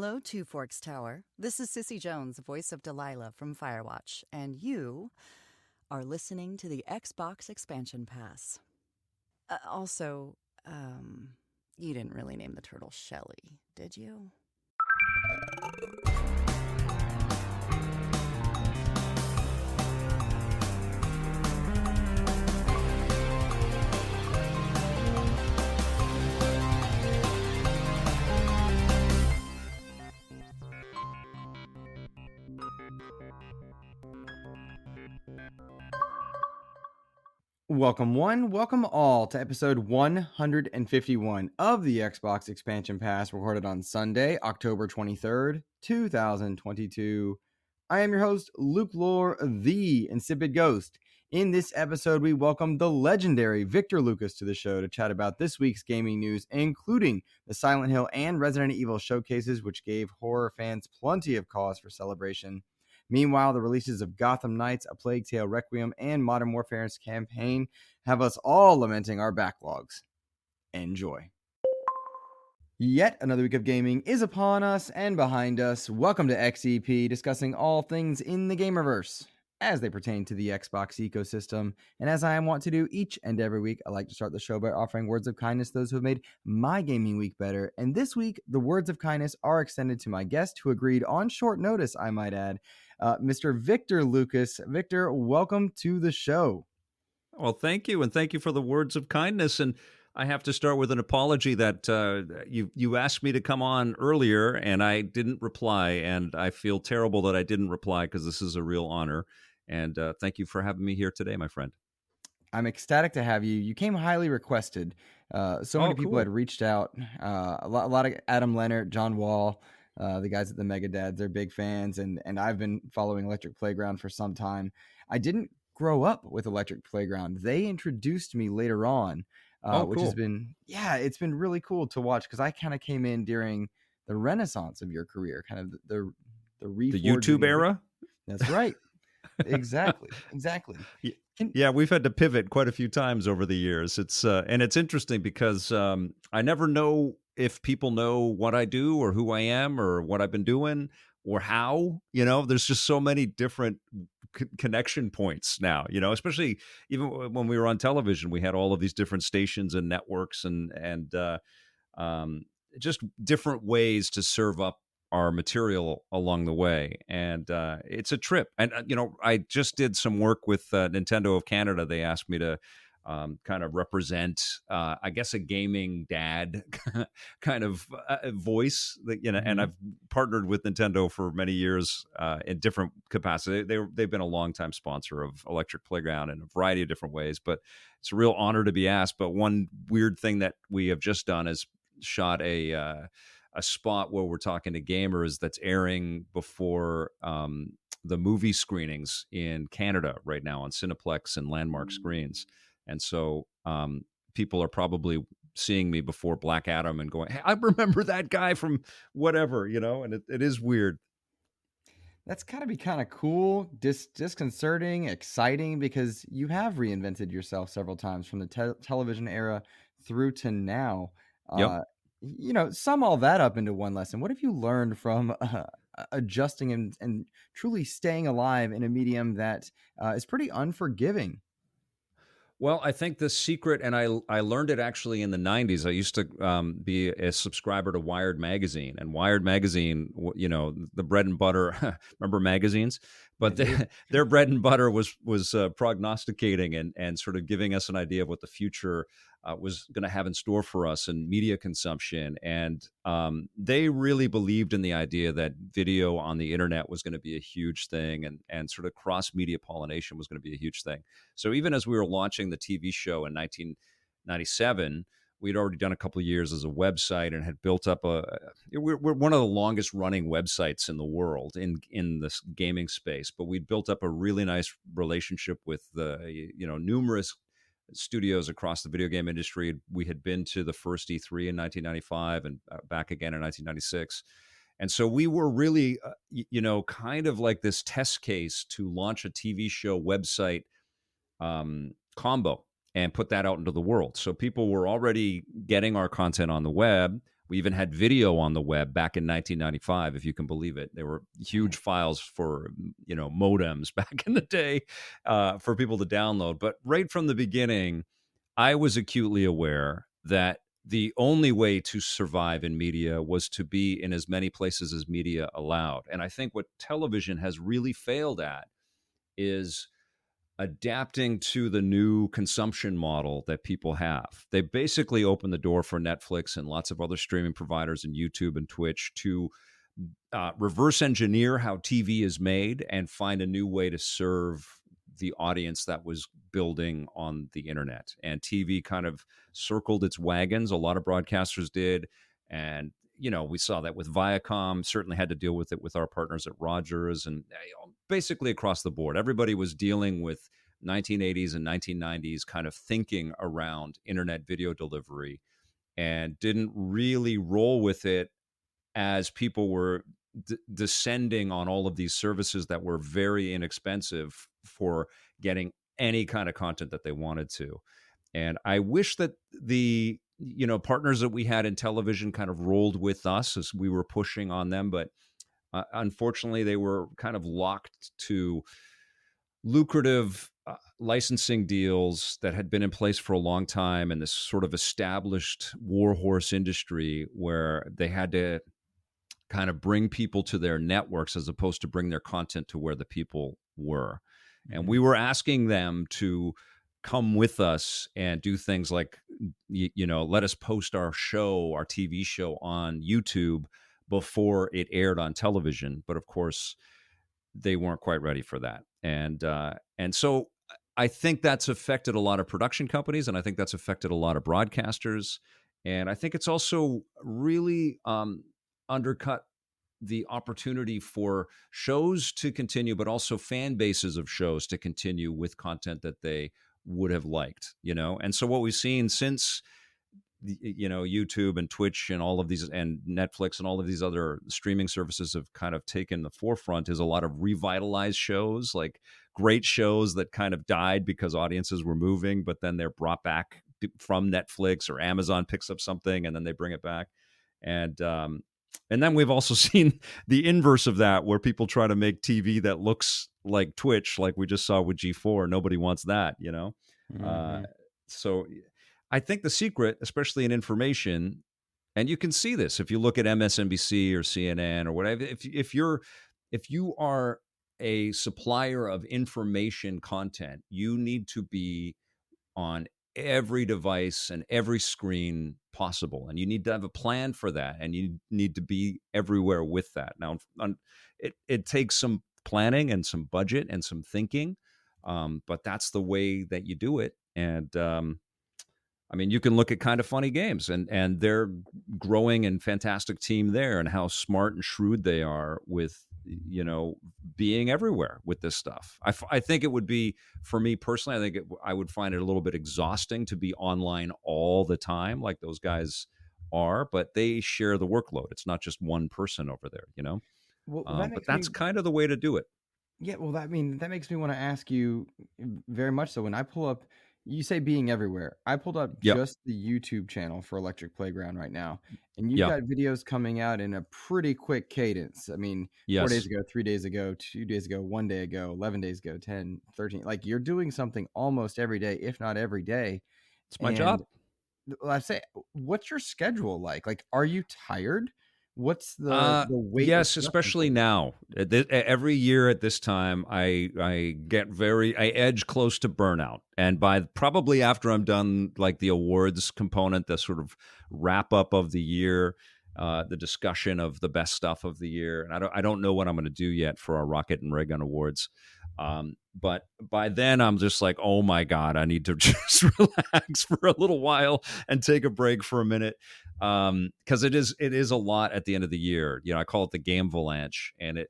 Hello, Two Forks Tower. This is Sissy Jones, voice of Delilah from Firewatch, and you are listening to the Xbox Expansion Pass. Also, you didn't really name the turtle Shelly, did you? Welcome welcome all to episode 151 of the Xbox Expansion Pass, recorded on Sunday, October 23rd, 2022. I am your host, Luke Lohr, the InsipidGhost. In this episode, we welcome the legendary Victor Lucas to the show to chat about this week's gaming news, including the Silent Hill and Resident Evil showcases, which gave horror fans plenty of cause for celebration. Meanwhile, the releases of Gotham Knights, A Plague Tale Requiem, and Modern Warfare's campaign have us all lamenting our backlogs. Enjoy. Yet another week of gaming is upon us and behind us. Welcome to XEP, discussing all things in the Gamerverse as they pertain to the Xbox ecosystem. And as I want to do each and every week, I like to start the show by offering words of kindness to those who have made my gaming week better. And this week, the words of kindness are extended to my guest, who agreed on short notice, I might add, Mr. Victor Lucas. Victor, welcome to the show. Well, thank you, and thank you for the words of kindness. And I have to start with an apology that you asked me to come on earlier, and I didn't reply, and I feel terrible that I didn't reply because this is a real honor. And thank you for having me here today, my friend. I'm ecstatic to have you. You came highly requested. So many people had reached out. A lot of Adam Leonard, John Wall, the guys at the Mega Dads, they're big fans, and I've been following Electric Playground for some time. I didn't grow up with Electric Playground. They introduced me later on, which has been, it's been really cool to watch, because I kind of came in during the renaissance of your career, kind of the YouTube era. That's right. Exactly. Yeah, we've had to pivot quite a few times over the years. It's and it's interesting because I never know if people know what I do or who I am or what I've been doing or how. There's just so many different connection points now. Especially even when we were on television, we had all of these different stations and networks and just different ways to serve up our material along the way. And it's a trip. And, I just did some work with Nintendo of Canada. They asked me to kind of represent, I guess, a gaming dad kind of voice, and I've partnered with Nintendo for many years in different capacities. They've been a longtime sponsor of Electric Playground in a variety of different ways, but it's a real honor to be asked. But one weird thing that we have just done is shot a spot where we're talking to gamers that's airing before the movie screenings in Canada right now on Cineplex and Landmark screens. And so people are probably seeing me before Black Adam and going, hey, I remember that guy from whatever, and it is weird. That's got to be kind of cool, disconcerting, exciting, because you have reinvented yourself several times from the television era through to now. Yep. Sum all that up into one lesson. What have you learned from adjusting and truly staying alive in a medium that is pretty unforgiving? Well, I think the secret, and I learned it actually in the 90s. I used to be a subscriber to Wired Magazine, and Wired Magazine, the bread and butter, remember magazines? But their bread and butter was prognosticating and sort of giving us an idea of what the future was going to have in store for us in media consumption. And they really believed in the idea that video on the internet was going to be a huge thing, and sort of cross-media pollination was going to be a huge thing. So even as we were launching the TV show in 1997, we'd already done a couple of years as a website and had built up we're one of the longest running websites in the world in this gaming space, but we'd built up a really nice relationship with the, numerous studios across the video game industry. We had been to the first E3 in 1995 and back again in 1996. And so we were really, kind of like this test case to launch a TV show website combo and put that out into the world. So people were already getting our content on the web. We even had video on the web back in 1995, if you can believe it. There were huge files for, modems back in the day for people to download. But right from the beginning, I was acutely aware that the only way to survive in media was to be in as many places as media allowed. And I think what television has really failed at is adapting to the new consumption model that people have. They basically opened the door for Netflix and lots of other streaming providers and YouTube and Twitch to reverse engineer how TV is made and find a new way to serve the audience that was building on the internet. And TV kind of circled its wagons. A lot of broadcasters did. And, we saw that with Viacom, certainly had to deal with it with our partners at Rogers, and basically across the board. Everybody was dealing with 1980s and 1990s kind of thinking around internet video delivery and didn't really roll with it as people were descending on all of these services that were very inexpensive for getting any kind of content that they wanted to. And I wish that the partners that we had in television kind of rolled with us as we were pushing on them, but unfortunately they were kind of locked to lucrative licensing deals that had been in place for a long time, and this sort of established warhorse industry where they had to kind of bring people to their networks as opposed to bring their content to where the people were. And we were asking them to come with us and do things like, let us post our TV show on YouTube before it aired on television. But of course, they weren't quite ready for that. And so I think that's affected a lot of production companies, and I think that's affected a lot of broadcasters. And I think it's also really undercut the opportunity for shows to continue, but also fan bases of shows to continue with content that they would have liked, And so what we've seen since, YouTube and Twitch and all of these, and Netflix and all of these other streaming services have kind of taken the forefront, is a lot of revitalized shows, like great shows that kind of died because audiences were moving, but then they're brought back from Netflix, or Amazon picks up something and then they bring it back. And then we've also seen the inverse of that, where people try to make TV that looks like Twitch, like we just saw with G4. Nobody wants that, So I think the secret, especially in information, and you can see this if you look at MSNBC or CNN or whatever, if you are a supplier of information content, you need to be on every device and every screen possible, and you need to have a plan for that, and you need to be everywhere with that. Now, it takes some planning and some budget and some thinking, but that's the way that you do it. And you can look at Kind of Funny Games, and they're growing and fantastic team there, and how smart and shrewd they are with being everywhere with this stuff. I think it would be, for me personally, I would find it a little bit exhausting to be online all the time like those guys are, but they share the workload. It's not just one person over there, Well, but that's kind of the way to do it. Yeah, well, that makes me want to ask you very much so. When I pull up, you say being everywhere. I pulled up just the YouTube channel for Electric Playground right now, and you've got videos coming out in a pretty quick cadence. 4 days ago, 3 days ago, 2 days ago, 1 day ago, 11 days ago, 10, 13. Like, you're doing something almost every day, if not every day. It's my job. I say, what's your schedule like? Like, are you tired? What's the weight? Yes, especially now. Every year at this time, I edge close to burnout, and by probably after I'm done, like the awards component, the sort of wrap up of the year, the discussion of the best stuff of the year, and I don't know what I'm going to do yet for our Rocket and Ray Gun Awards. But by then I'm just like, oh my God, I need to just relax for a little while and take a break for a minute. Cause it is a lot at the end of the year. I call it the game avalanche, and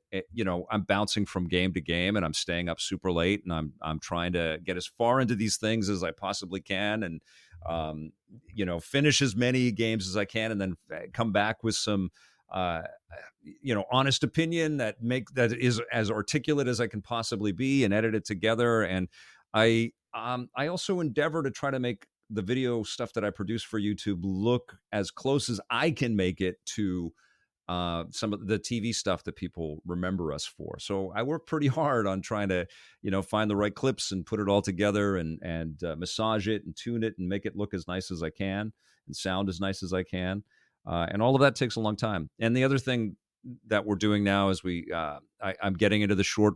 I'm bouncing from game to game, and I'm staying up super late, and I'm trying to get as far into these things as I possibly can. And, finish as many games as I can, and then come back with some, honest opinion that is as articulate as I can possibly be, and edit it together. And I also endeavor to try to make the video stuff that I produce for YouTube look as close as I can make it to some of the TV stuff that people remember us for. So I work pretty hard on trying to, find the right clips and put it all together and massage it and tune it and make it look as nice as I can and sound as nice as I can. And all of that takes a long time. And the other thing that we're doing now is I'm getting into the short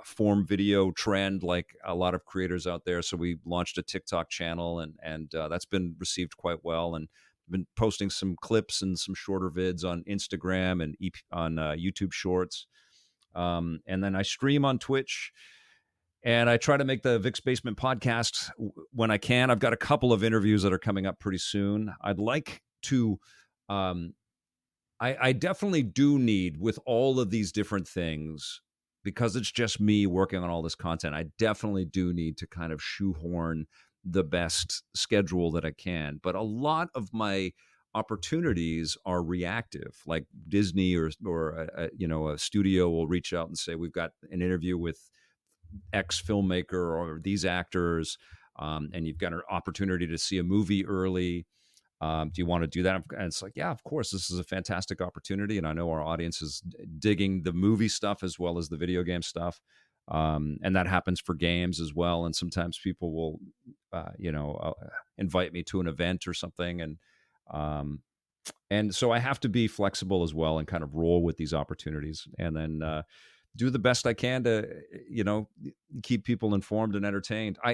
form video trend, like a lot of creators out there. So we launched a TikTok channel, and that's been received quite well. And been posting some clips and some shorter vids on Instagram and on YouTube Shorts. And then I stream on Twitch, and I try to make the Vic's Basement podcast when I can. I've got a couple of interviews that are coming up pretty soon. I'd like to, I definitely do need, with all of these different things, because it's just me working on all this content, I definitely do need to kind of shoehorn the best schedule that I can. But a lot of my opportunities are reactive, like Disney or a studio will reach out and say, we've got an interview with X filmmaker or these actors, and you've got an opportunity to see a movie early. Do you want to do that? And it's like, yeah, of course, this is a fantastic opportunity. And I know our audience is digging the movie stuff as well as the video game stuff. And that happens for games as well. And sometimes people will, invite me to an event or something. And so I have to be flexible as well and kind of roll with these opportunities, and then do the best I can to, keep people informed and entertained. But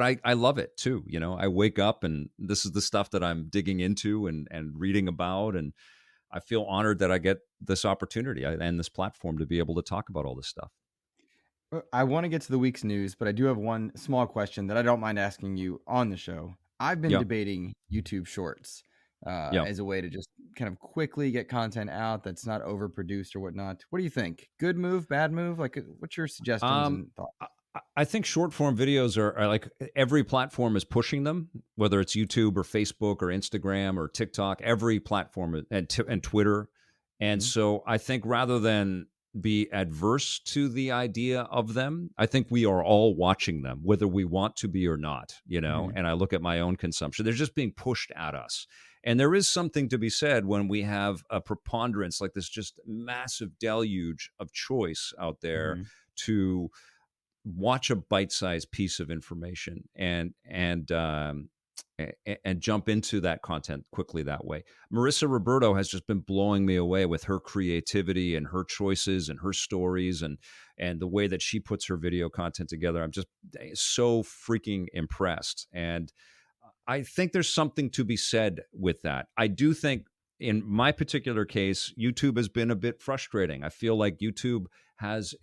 I love it too. I wake up and this is the stuff that I'm digging into and reading about. And I feel honored that I get this opportunity and this platform to be able to talk about all this stuff. I want to get to the week's news, but I do have one small question that I don't mind asking you on the show. I've been debating YouTube Shorts as a way to just kind of quickly get content out that's not overproduced or whatnot. What do you think? Good move, bad move? Like, what's your suggestions and thoughts? I think short form videos are like, every platform is pushing them, whether it's YouTube or Facebook or Instagram or TikTok, every platform and Twitter. And so I think rather than be adverse to the idea of them, I think we are all watching them, whether we want to be or not, and I look at my own consumption. They're just being pushed at us. And there is something to be said when we have a preponderance, like this just massive deluge of choice out there to watch a bite-sized piece of information and jump into that content quickly that way. Marissa Roberto has just been blowing me away with her creativity and her choices and her stories and the way that she puts her video content together. I'm just so freaking impressed. And I think there's something to be said with that. I do think in my particular case, YouTube has been a bit frustrating. I feel like YouTube has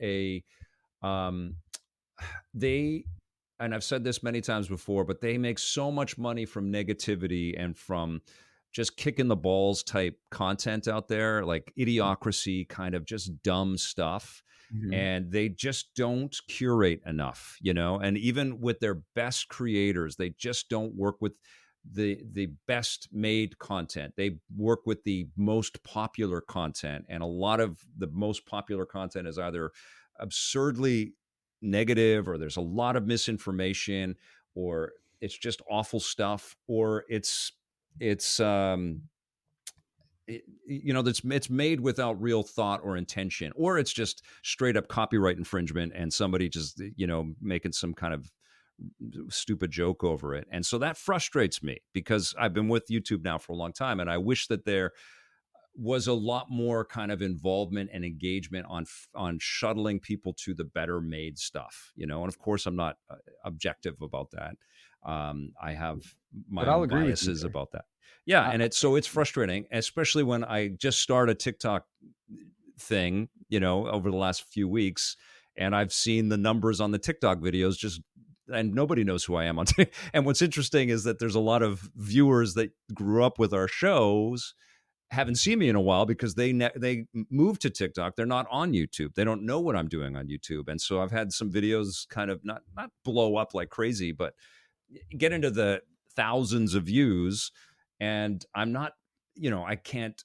and I've said this many times before, but they make so much money from negativity and from just kicking the balls type content out there, like idiocracy, kind of just dumb stuff. And they just don't curate enough, and even with their best creators, they just don't work with the best made content. They work with the most popular content. And a lot of the most popular content is either absurdly negative, or there's a lot of misinformation, or it's just awful stuff, or it's made without real thought or intention, or it's just straight up copyright infringement and somebody just making some kind of stupid joke over it. And so that frustrates me, because I've been with YouTube now for a long time, and I wish that there was a lot more kind of involvement and engagement on shuttling people to the better made stuff, and of course I'm not objective about that. I have my own biases about that. Yeah. And it's frustrating, especially when I just start a TikTok thing, over the last few weeks, and I've seen the numbers on the TikTok videos and nobody knows who I am on TikTok. And what's interesting is that there's a lot of viewers that grew up with our shows, haven't seen me in a while because they moved to TikTok. They're not on YouTube. They don't know what I'm doing on YouTube. And so I've had some videos kind of not blow up like crazy, but get into the thousands of views. And I'm not, I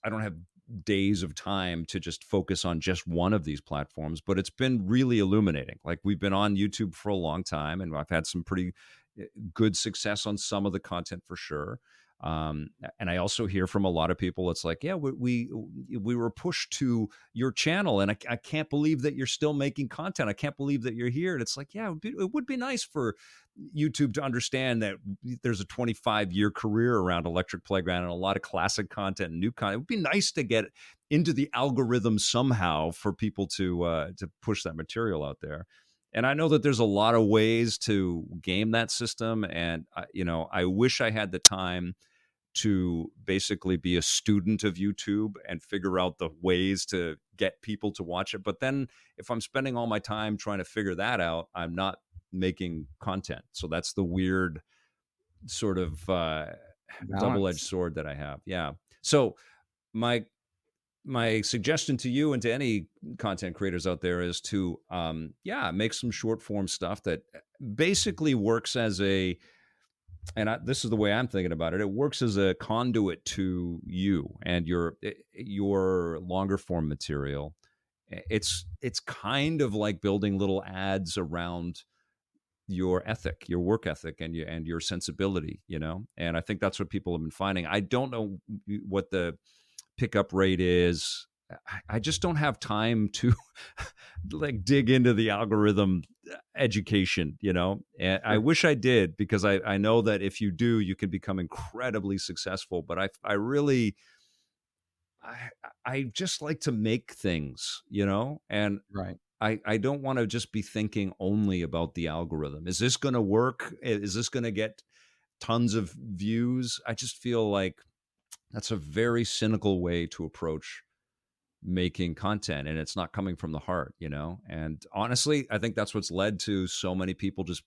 don't have days of time to just focus on just one of these platforms, but it's been really illuminating. Like, we've been on YouTube for a long time, and I've had some pretty good success on some of the content for sure. And I also hear from a lot of people, it's like, yeah, we were pushed to your channel, and I can't believe that you're still making content. I can't believe that you're here. And it's like, yeah, it would be nice for YouTube to understand that there's a 25-year career around Electric Playground and a lot of classic content and new content. It would be nice to get into the algorithm somehow for people to push that material out there. And I know that there's a lot of ways to game that system, and I wish I had the time to basically be a student of YouTube and figure out the ways to get people to watch it. But then if I'm spending all my time trying to figure that out, I'm not making content. So that's the weird sort of double-edged Balance. sword that I have. Yeah. So my suggestion to you and to any content creators out there is to make some short form stuff that basically works as this is the way I'm thinking about it. It works as a conduit to you and your longer form material. It's kind of like building little ads around your ethic, your work ethic, and your sensibility, And I think that's what people have been finding. I don't know what the pickup rate is. I just don't have time to like dig into the algorithm education, and I wish I did, because I know that if you do, you can become incredibly successful. But I just like to make things, and Right. I don't want to just be thinking only about the algorithm. Is this going to work? Is this going to get tons of views? I just feel like that's a very cynical way to approach making content, and it's not coming from the heart, And honestly, I think that's what's led to so many people just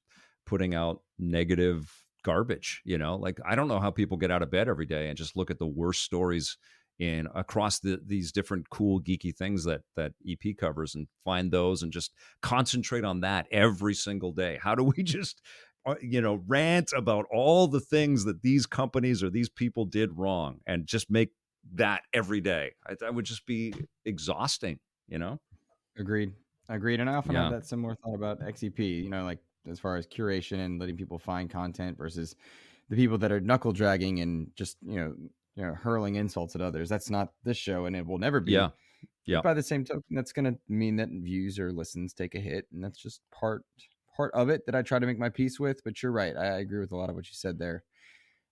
putting out negative garbage, Like, I don't know how people get out of bed every day and just look at the worst stories in across these different cool geeky things that EP covers, and find those and just concentrate on that every single day. How do we just rant about all the things that these companies or these people did wrong and just make that every day? That would just be exhausting, Agreed. And I often have Yeah. that similar thought about XEP, like as far as curation and letting people find content versus the people that are knuckle dragging and just, hurling insults at others. That's not this show, and it will never be. Yeah. Yeah. But by the same token, that's going to mean that views or listens take a hit, and that's just part of it that I try to make my peace with. But you're right. I agree with a lot of what you said there.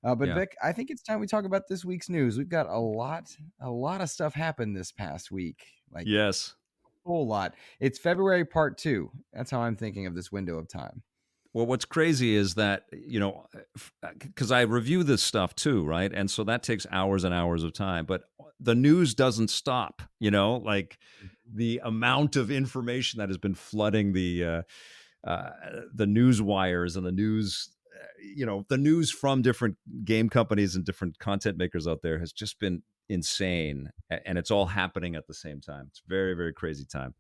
But Yeah. Vic, I think it's time we talk about this week's news. We've got a lot of stuff happened this past week. Like, Yes. a whole lot. It's February part 2. That's how I'm thinking of this window of time. Well, what's crazy is that, because I review this stuff too, right? And so that takes hours and hours of time, but the news doesn't stop, like the amount of information that has been flooding the news wires and the news, the news from different game companies and different content makers out there has just been insane. And it's all happening at the same time. It's very, very crazy time.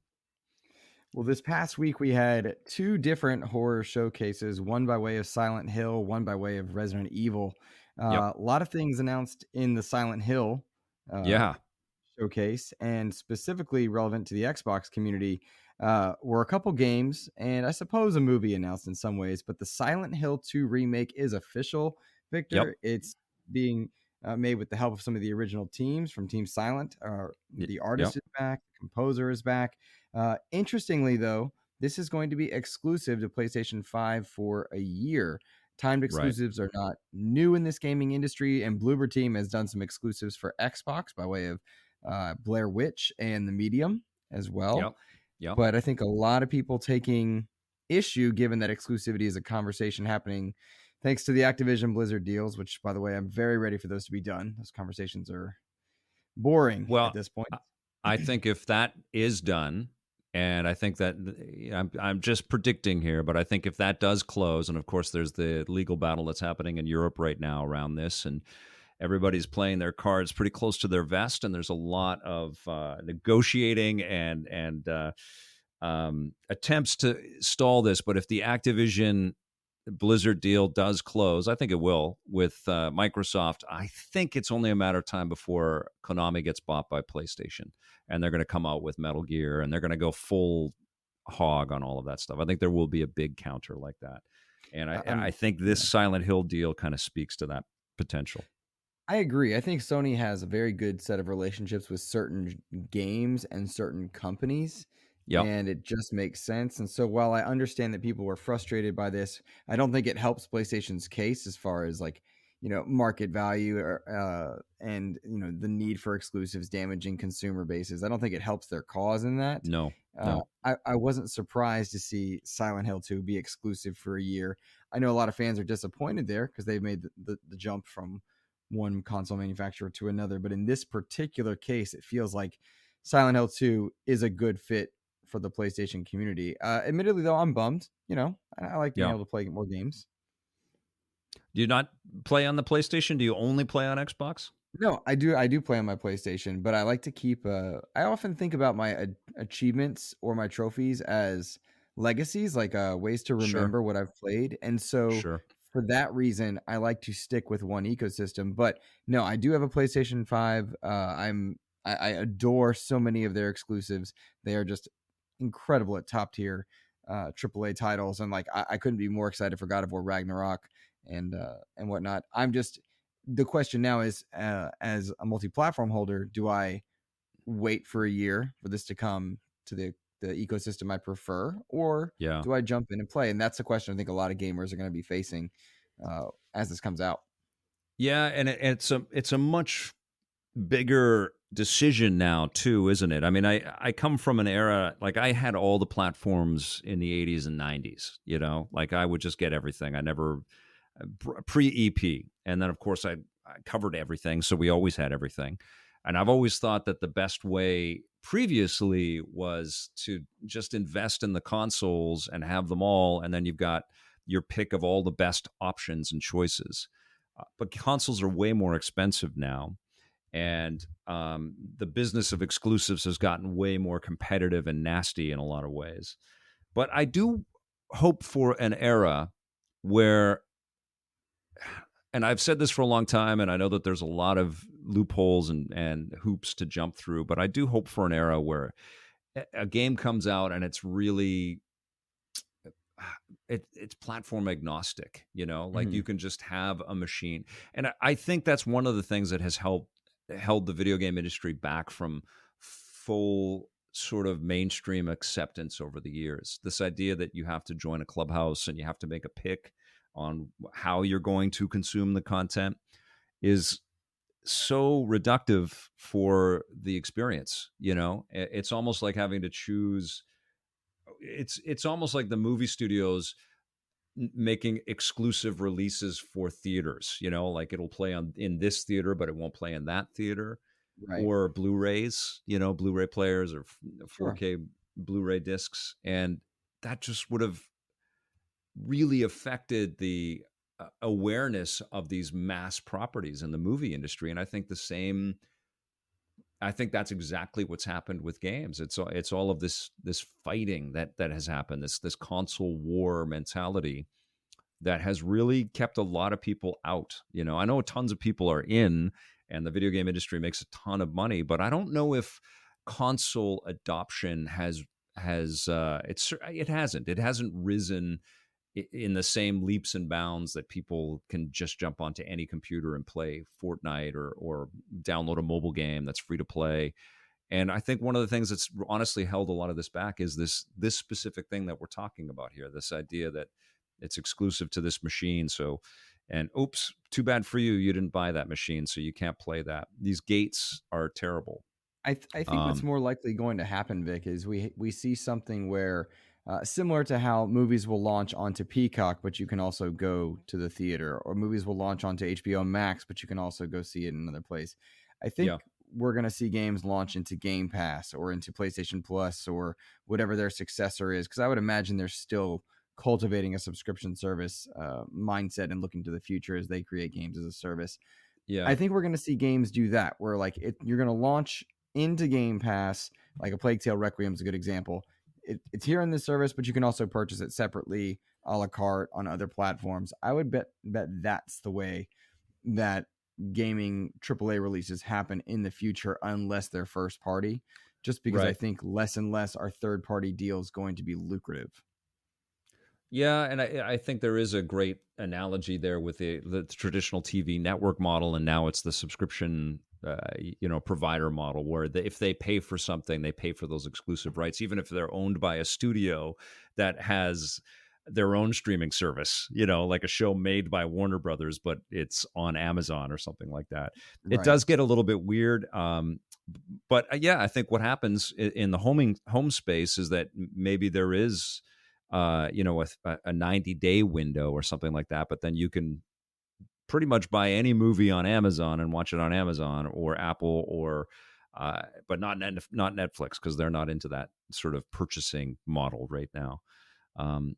Well, this past week we had 2 different horror showcases, one by way of Silent Hill, one by way of Resident Evil. Yep. A lot of things announced in the Silent Hill Yeah. showcase, and specifically relevant to the Xbox community were a couple games and I suppose a movie announced in some ways. But the Silent Hill 2 remake is official, Victor. Yep. It's being made with the help of some of the original teams from Team Silent. The artist is back, the composer is back. Interestingly, though, this is going to be exclusive to PlayStation 5 for a year. Timed exclusives are not new in this gaming industry, and Bloober Team has done some exclusives for Xbox by way of Blair Witch and The Medium as well. Yep. But I think a lot of people taking issue, given that exclusivity is a conversation happening thanks to the Activision Blizzard deals, which, by the way, I'm very ready for those to be done. Those conversations are boring at this point. I think if that is done, and I think that I'm just predicting here, but I think if that does close, and of course there's the legal battle that's happening in Europe right now around this, and everybody's playing their cards pretty close to their vest, and there's a lot of negotiating and attempts to stall this. But if the Activision Blizzard deal does close, I think it will, with Microsoft, I think it's only a matter of time before Konami gets bought by PlayStation, and they're going to come out with Metal Gear, and they're going to go full hog on all of that stuff. I think there will be a big counter like that. And I'm I think this yeah. Silent Hill deal kind of speaks to that potential. I agree. I think Sony has a very good set of relationships with certain games and certain companies, Yep. and it just makes sense. And so while I understand that people were frustrated by this, I don't think it helps PlayStation's case as far as like, market value or and the need for exclusives damaging consumer bases. I don't think it helps their cause in that. No, no. I wasn't surprised to see Silent Hill 2 be exclusive for a year. I know a lot of fans are disappointed there because they've made the jump from one console manufacturer to another. But in this particular case, it feels like Silent Hill 2 is a good fit for the PlayStation community. Admittedly, though, I'm bummed. I like being Yeah. able to play more games. Do you not play on the PlayStation? Do you only play on Xbox? No, I do. I do play on my PlayStation, but I like to keep. I often think about my achievements or my trophies as legacies, like ways to Sure. remember what I've played. And so, Sure. for that reason, I like to stick with one ecosystem. But no, I do have a PlayStation 5. I adore so many of their exclusives. They are just incredible at top tier AAA titles, and like I couldn't be more excited for God of War Ragnarok and whatnot. The question now is, as a multi-platform holder, do I wait for a year for this to come to the ecosystem I prefer, or Yeah. do I jump in and play? And that's the question I think a lot of gamers are going to be facing as this comes out. Yeah, and it's a much bigger decision now too, isn't it? I mean, I come from an era like I had all the platforms in the 80s and 90s, like I would just get everything. I never pre EP, and then of course I covered everything, so we always had everything. And I've always thought that the best way previously was to just invest in the consoles and have them all, and then you've got your pick of all the best options and choices. But consoles are way more expensive now, and the business of exclusives has gotten way more competitive and nasty in a lot of ways. But I do hope for an era where, and I've said this for a long time, and I know that there's a lot of loopholes and hoops to jump through, but I do hope for an era where a game comes out and it's really it's platform agnostic, like Mm-hmm. you can just have a machine. And I think that's one of the things that has held the video game industry back from full sort of mainstream acceptance over the years. This idea that you have to join a clubhouse and you have to make a pick on how you're going to consume the content is so reductive for the experience. It's almost like having to choose. It's almost like the movie studios making exclusive releases for theaters, like it'll play on in this theater but it won't play in that theater, Right. or Blu-rays, Blu-ray players or Sure. 4K Blu-ray discs. And that just would have really affected the awareness of these mass properties in the movie industry. And I think that's exactly what's happened with games. It's all of this fighting that has happened, this console war mentality that has really kept a lot of people out. I know tons of people are in, and the video game industry makes a ton of money, but I don't know if console adoption it hasn't risen in the same leaps and bounds that people can just jump onto any computer and play Fortnite or download a mobile game that's free to play. And I think one of the things that's honestly held a lot of this back is this specific thing that we're talking about here, this idea that it's exclusive to this machine. So, and oops, too bad for you, you didn't buy that machine, so you can't play that. These gates are terrible. I think what's more likely going to happen, Vic, is we see something where similar to how movies will launch onto Peacock, but you can also go to the theater, or movies will launch onto HBO Max, but you can also go see it in another place. I think Yeah, we're going to see games launch into Game Pass or into PlayStation Plus or whatever their successor is, because I would imagine they're still cultivating a subscription service mindset and looking to the future as they create games as a service. yeah, I think we're going to see games do that, where like you're going to launch into Game Pass, like a Plague Tale Requiem is a good example. It's here in the service, but you can also purchase it separately, a la carte on other platforms. I would bet that's the way that gaming AAA releases happen in the future, unless they're first party. Just because I right. think less and less are third party deals going to be lucrative. Yeah, and I think there is a great analogy there with the traditional TV network model, and now it's the subscription, provider model, where if they pay for something, they pay for those exclusive rights, even if they're owned by a studio that has their own streaming service, like a show made by Warner Brothers, but it's on Amazon or something like that. It Right. does get a little bit weird. But yeah, I think what happens in the home space is that maybe there is a 90-day window or something like that, but then you can pretty much buy any movie on Amazon and watch it on Amazon or Apple or but not Netflix, because they're not into that sort of purchasing model right now. um,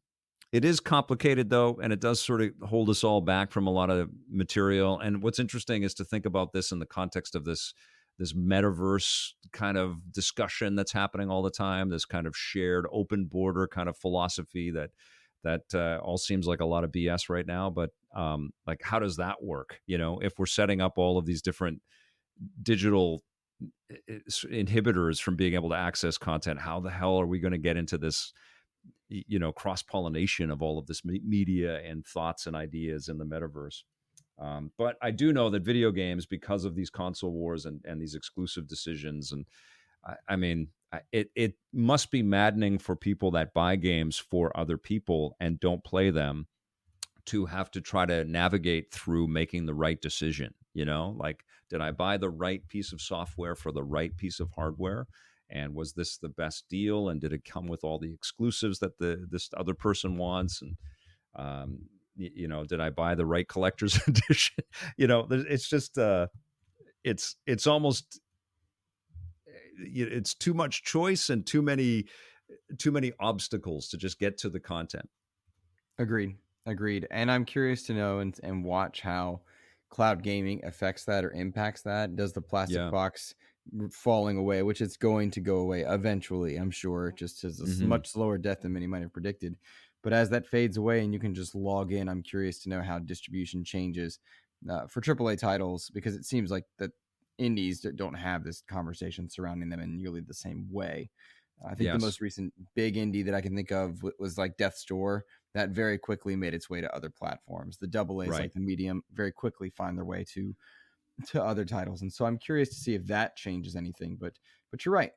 it is complicated though, and it does sort of hold us all back from a lot of material. And what's interesting is to think about this in the context of this metaverse kind of discussion that's happening all the time, this kind of shared open border kind of philosophy that all seems like a lot of BS right now. But like, how does that work? If we're setting up all of these different digital inhibitors from being able to access content, how the hell are we going to get into this cross pollination of all of this media and thoughts and ideas in the metaverse? But I do know that video games, because of these console wars and these exclusive decisions, and I mean, it must be maddening for people that buy games for other people and don't play them, to have to try to navigate through making the right decision. Like, did I buy the right piece of software for the right piece of hardware? And was this the best deal? And did it come with all the exclusives that this other person wants? And did I buy the right collector's edition? It's just it's almost it's too much choice and too many obstacles to just get to the content. Agreed. And I'm curious to know and watch how cloud gaming affects that or impacts that. Does the plastic Yeah. box falling away, which it's going to go away eventually, I'm sure, just as a much slower death than many might have predicted. But as that fades away and you can just log in, I'm curious to know how distribution changes for AAA titles, because it seems like that indies don't have this conversation surrounding them in nearly the same way. I think the most recent big indie that I can think of was like Death's Door. That very quickly made its way to other platforms. The double A's, like the medium, very quickly find their way to other titles. And so I'm curious to see if that changes anything. But you're right.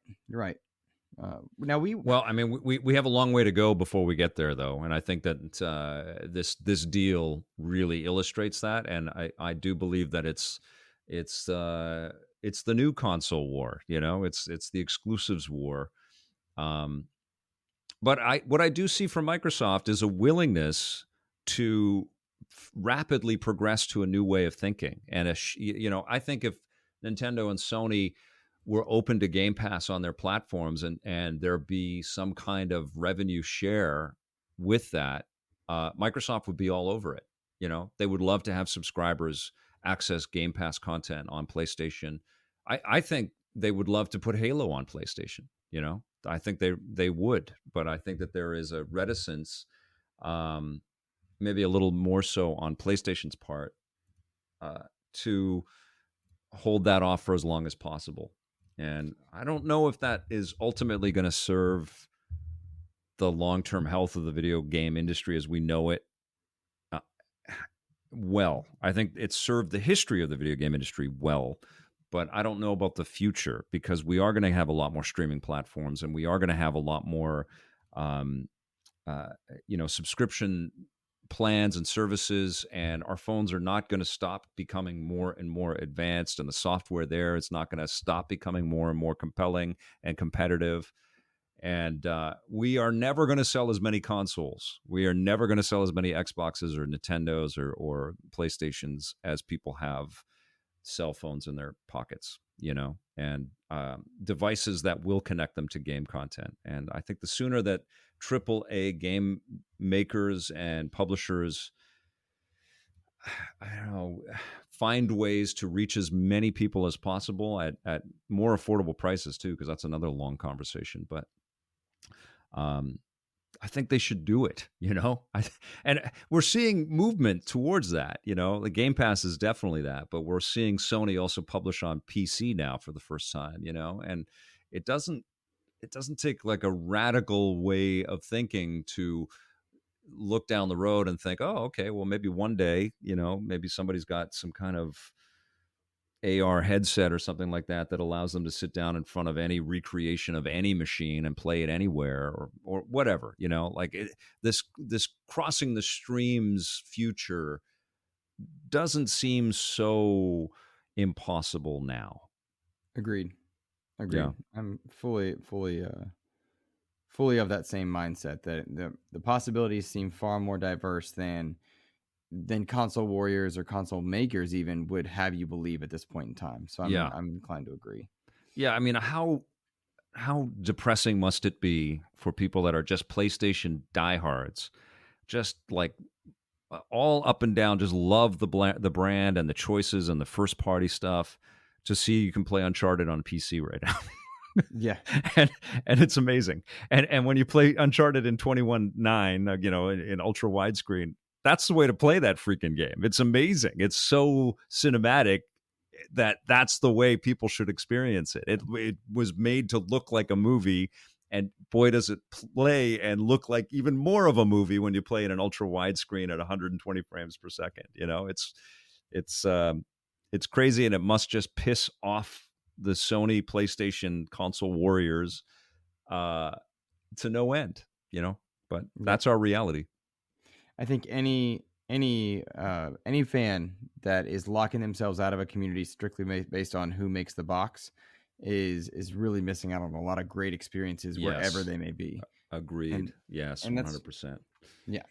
Now we have a long way to go before we get there, though, and I think that this deal really illustrates that. And I do believe that it's the new console war. It's the exclusives war. But what I do see from Microsoft is a willingness to rapidly progress to a new way of thinking. And I think if Nintendo and Sony were open to Game Pass on their platforms, and there be some kind of revenue share with that, Microsoft would be all over it. They would love to have subscribers access Game Pass content on PlayStation. I think they would love to put Halo on PlayStation. I think they would, but I think that there is a reticence, maybe a little more so on PlayStation's part, to hold that off for as long as possible. And I don't know if that is ultimately going to serve the long-term health of the video game industry as we know it well. I think it served the history of the video game industry well, but I don't know about the future, because we are going to have a lot more streaming platforms, and we are going to have a lot more, subscription plans and services, and our phones are not going to stop becoming more and more advanced, and the software there is not going to stop becoming more and more compelling and competitive. And we are never going to sell as many consoles. We are never going to sell as many Xboxes or Nintendos or PlayStations as people have cell phones in their pockets, and devices that will connect them to game content. And I think the sooner that AAA game makers and publishers, find ways to reach as many people as possible at more affordable prices too, because that's another long conversation. But I think they should do it, and we're seeing movement towards that. The Game Pass is definitely that, but we're seeing Sony also publish on PC now for the first time, and it doesn't take like a radical way of thinking to look down the road and think, oh, okay, well, maybe one day, maybe somebody's got some kind of AR headset or something like that that allows them to sit down in front of any recreation of any machine and play it anywhere, or whatever, like this crossing the streams future doesn't seem so impossible now. Agreed. Yeah. I'm fully of that same mindset, that the possibilities seem far more diverse than console warriors or console makers even would have you believe at this point in time. So Yeah. I'm inclined to agree. Yeah, I mean, how depressing must it be for people that are just PlayStation diehards, just like all up and down, just love the brand and the choices and the first party stuff, to see you can play Uncharted on PC right now. Yeah. and it's amazing. And when you play Uncharted in 21:9, in ultra widescreen, that's the way to play that freaking game. It's amazing. It's so cinematic that's the way people should experience it. It was made to look like a movie, and boy, does it play and look like even more of a movie when you play in an ultra widescreen at 120 frames per second. It's crazy, and it must just piss off the Sony PlayStation console warriors to no end. But that's our reality. I think any fan that is locking themselves out of a community strictly based on who makes the box is really missing out on a lot of great experiences wherever they may be. Agreed. Yes, 100%. Yeah.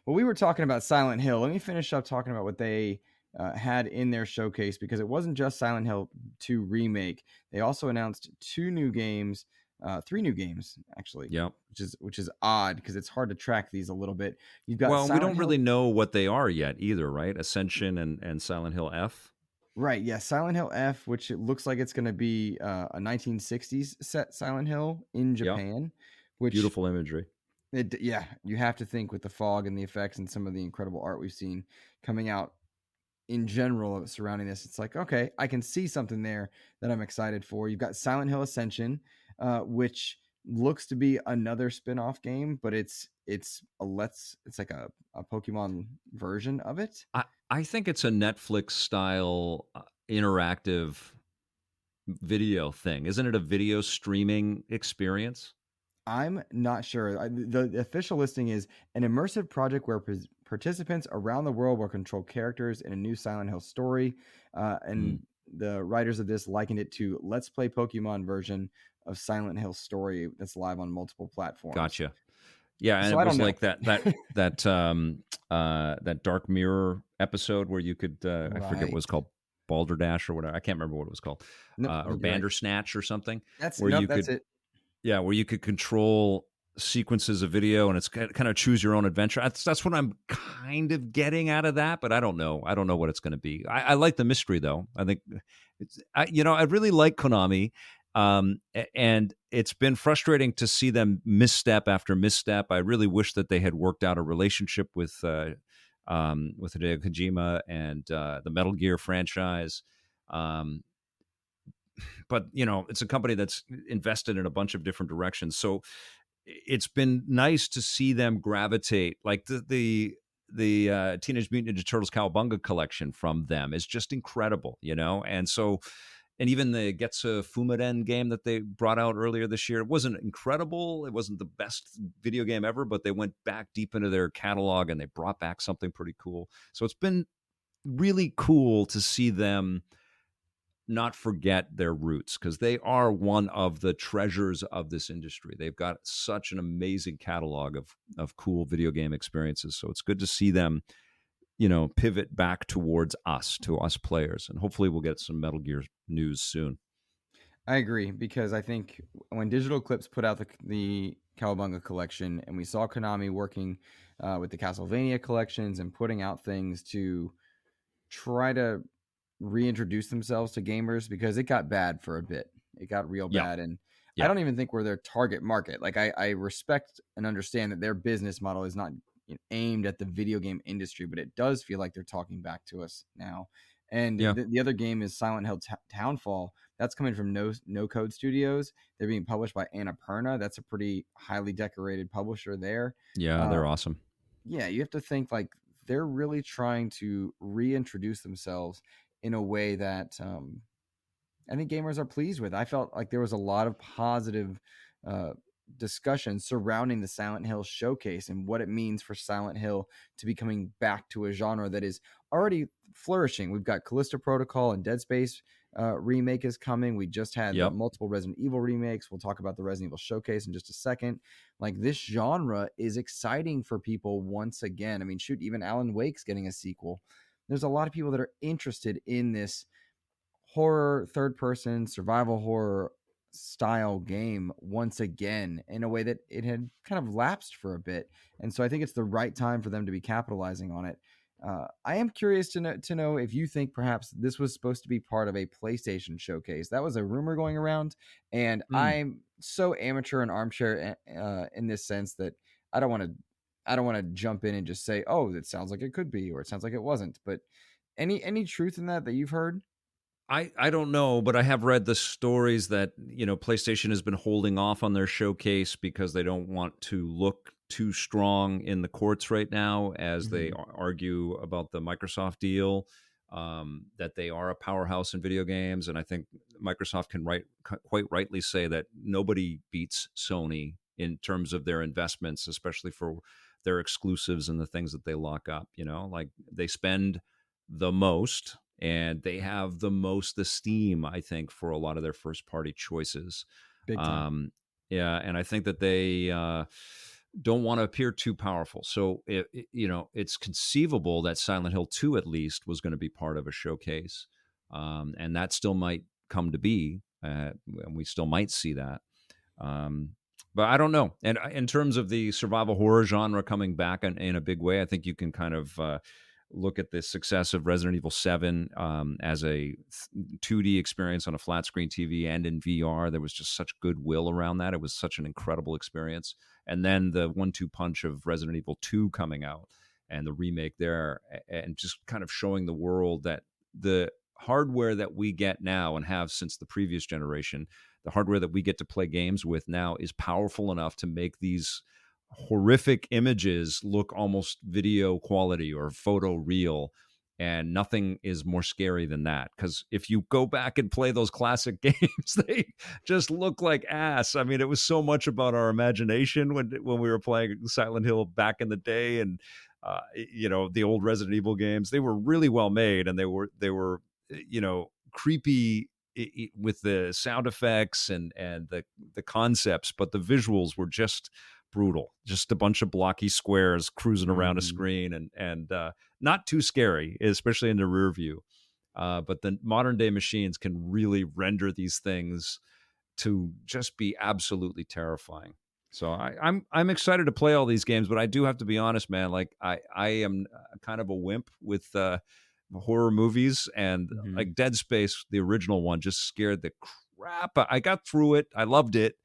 Well, we were talking about Silent Hill. Let me finish up talking about what they had in their showcase, because it wasn't just Silent Hill 2 remake. They also announced 3 new games actually. Yep. Which is odd, because it's hard to track these a little bit. You've got we don't really know what they are yet either, right? Ascension and Silent Hill F. Right. Yeah. Silent Hill F, which it looks like it's going to be a 1960s set Silent Hill in Japan. Yep. Which beautiful imagery. You have to think, with the fog and the effects and some of the incredible art we've seen coming out in general surrounding this, it's like, okay, I can see something there that I'm excited for. You've got Silent Hill Ascension, which looks to be another spin-off game, but it's like a Pokemon version of it. I think it's a Netflix style interactive video thing. Isn't it a video streaming experience? I'm not sure. The official listing is an immersive project where participants around the world will control characters in a new Silent Hill story. And the writers of this likened it to Let's Play Pokemon version of Silent Hill story that's live on multiple platforms. Gotcha. Yeah, and so it was like that Dark Mirror episode where you could I forget what it was called, Balderdash or whatever. I can't remember what it was called, or Bandersnatch or something. That's it. Yeah, where you could control sequences of video, and it's kind of choose your own adventure. That's what I'm kind of getting out of that, but I don't know. I don't know what it's going to be. I like the mystery, though. I think I really like Konami, and it's been frustrating to see them misstep after misstep. I really wish that they had worked out a relationship with Hideo Kojima and the Metal Gear franchise. But it's a company that's invested in a bunch of different directions, so it's been nice to see them gravitate. Like the Teenage Mutant Ninja Turtles Cowabunga collection from them is just incredible, and even the Getsu Fumaren game that they brought out earlier this year, it wasn't incredible, it wasn't the best video game ever, but they went back deep into their catalog and they brought back something pretty cool. So it's been really cool to see them not forget their roots, because they are one of the treasures of this industry. They've got such an amazing catalog of cool video game experiences. So it's good to see them, pivot back towards us players, and hopefully we'll get some Metal Gear news soon. I agree, because I think when Digital Eclipse put out the Cowabunga collection, and we saw Konami working with the Castlevania collections and putting out things to try to reintroduce themselves to gamers, because it got bad for a bit. It got real bad. And I don't even think we're their target market. Like I respect and understand that their business model is not aimed at the video game industry, but it does feel like they're talking back to us now. And the other game is Silent Hill Townfall. That's coming from No Code Studios. They're being published by Annapurna. That's a pretty highly decorated publisher there. Yeah, they're awesome. yeah, you have to think like they're really trying to reintroduce themselves in a way that I think gamers are pleased with. I felt like there was a lot of positive uh, discussion surrounding the Silent Hill showcase and what it means for Silent Hill to be coming back to a genre that is already flourishing. We've got Callisto Protocol and Dead Space remake is coming. We just had the Yep. multiple Resident Evil remakes. We'll talk about the Resident Evil showcase in just a second. Like this genre is exciting for people once again. I mean, shoot, even Alan Wake's getting a sequel. There's a lot of people that are interested in this horror, third person, survival horror style game once again in a way that it had kind of lapsed for a bit. And so I think it's the right time for them to be capitalizing on it. I am curious to know if you think perhaps this was supposed to be part of a PlayStation showcase. That was a rumor going around, and Mm. I'm so amateur and armchair in this sense that I don't want to I don't want to jump in and just say, "Oh, it sounds like it could be," or "It sounds like it wasn't." But any truth in that you've heard? I don't know, but I have read the stories that, PlayStation has been holding off on their showcase because they don't want to look too strong in the courts right now as they Mhm. argue about the Microsoft deal. That they are a powerhouse in video games, and I think Microsoft can quite rightly say that nobody beats Sony in terms of their investments, especially for their exclusives and the things that they lock up. Like they spend the most and they have the most esteem, I think, for a lot of their first party choices. Big time. Um, yeah, and I think that they don't want to appear too powerful. So, it's conceivable that Silent Hill 2 at least was going to be part of a showcase, and that still might come to be, and we still might see that. Um, but I don't know. And in terms of the survival horror genre coming back in a big way, I think you can kind of look at the success of Resident Evil 7 as a 2D experience on a flat screen TV and in VR. There was just such goodwill around that. It was such an incredible experience. And then the 1-2 punch of Resident Evil 2 coming out and the remake there, and just kind of showing the world that the hardware that we get now and have since the previous generation, the hardware that we get to play games with now is powerful enough to make these horrific images look almost video quality or photo real. And nothing is more scary than that, because if you go back and play those classic games, they just look like ass. I mean, it was so much about our imagination when we were playing Silent Hill back in the day, and the old Resident Evil games. They were really well made, and they were creepy with the sound effects and the concepts, but the visuals were just brutal. Just a bunch of blocky squares cruising around a Mhm. screen, and not too scary, especially in the rear view. But the modern day machines can really render these things to just be absolutely terrifying. So I'm excited to play all these games, but I do have to be honest, man. Like I am kind of a wimp with horror movies, and Mhm. like Dead Space, the original one, just scared the crap. I got through it. I loved it,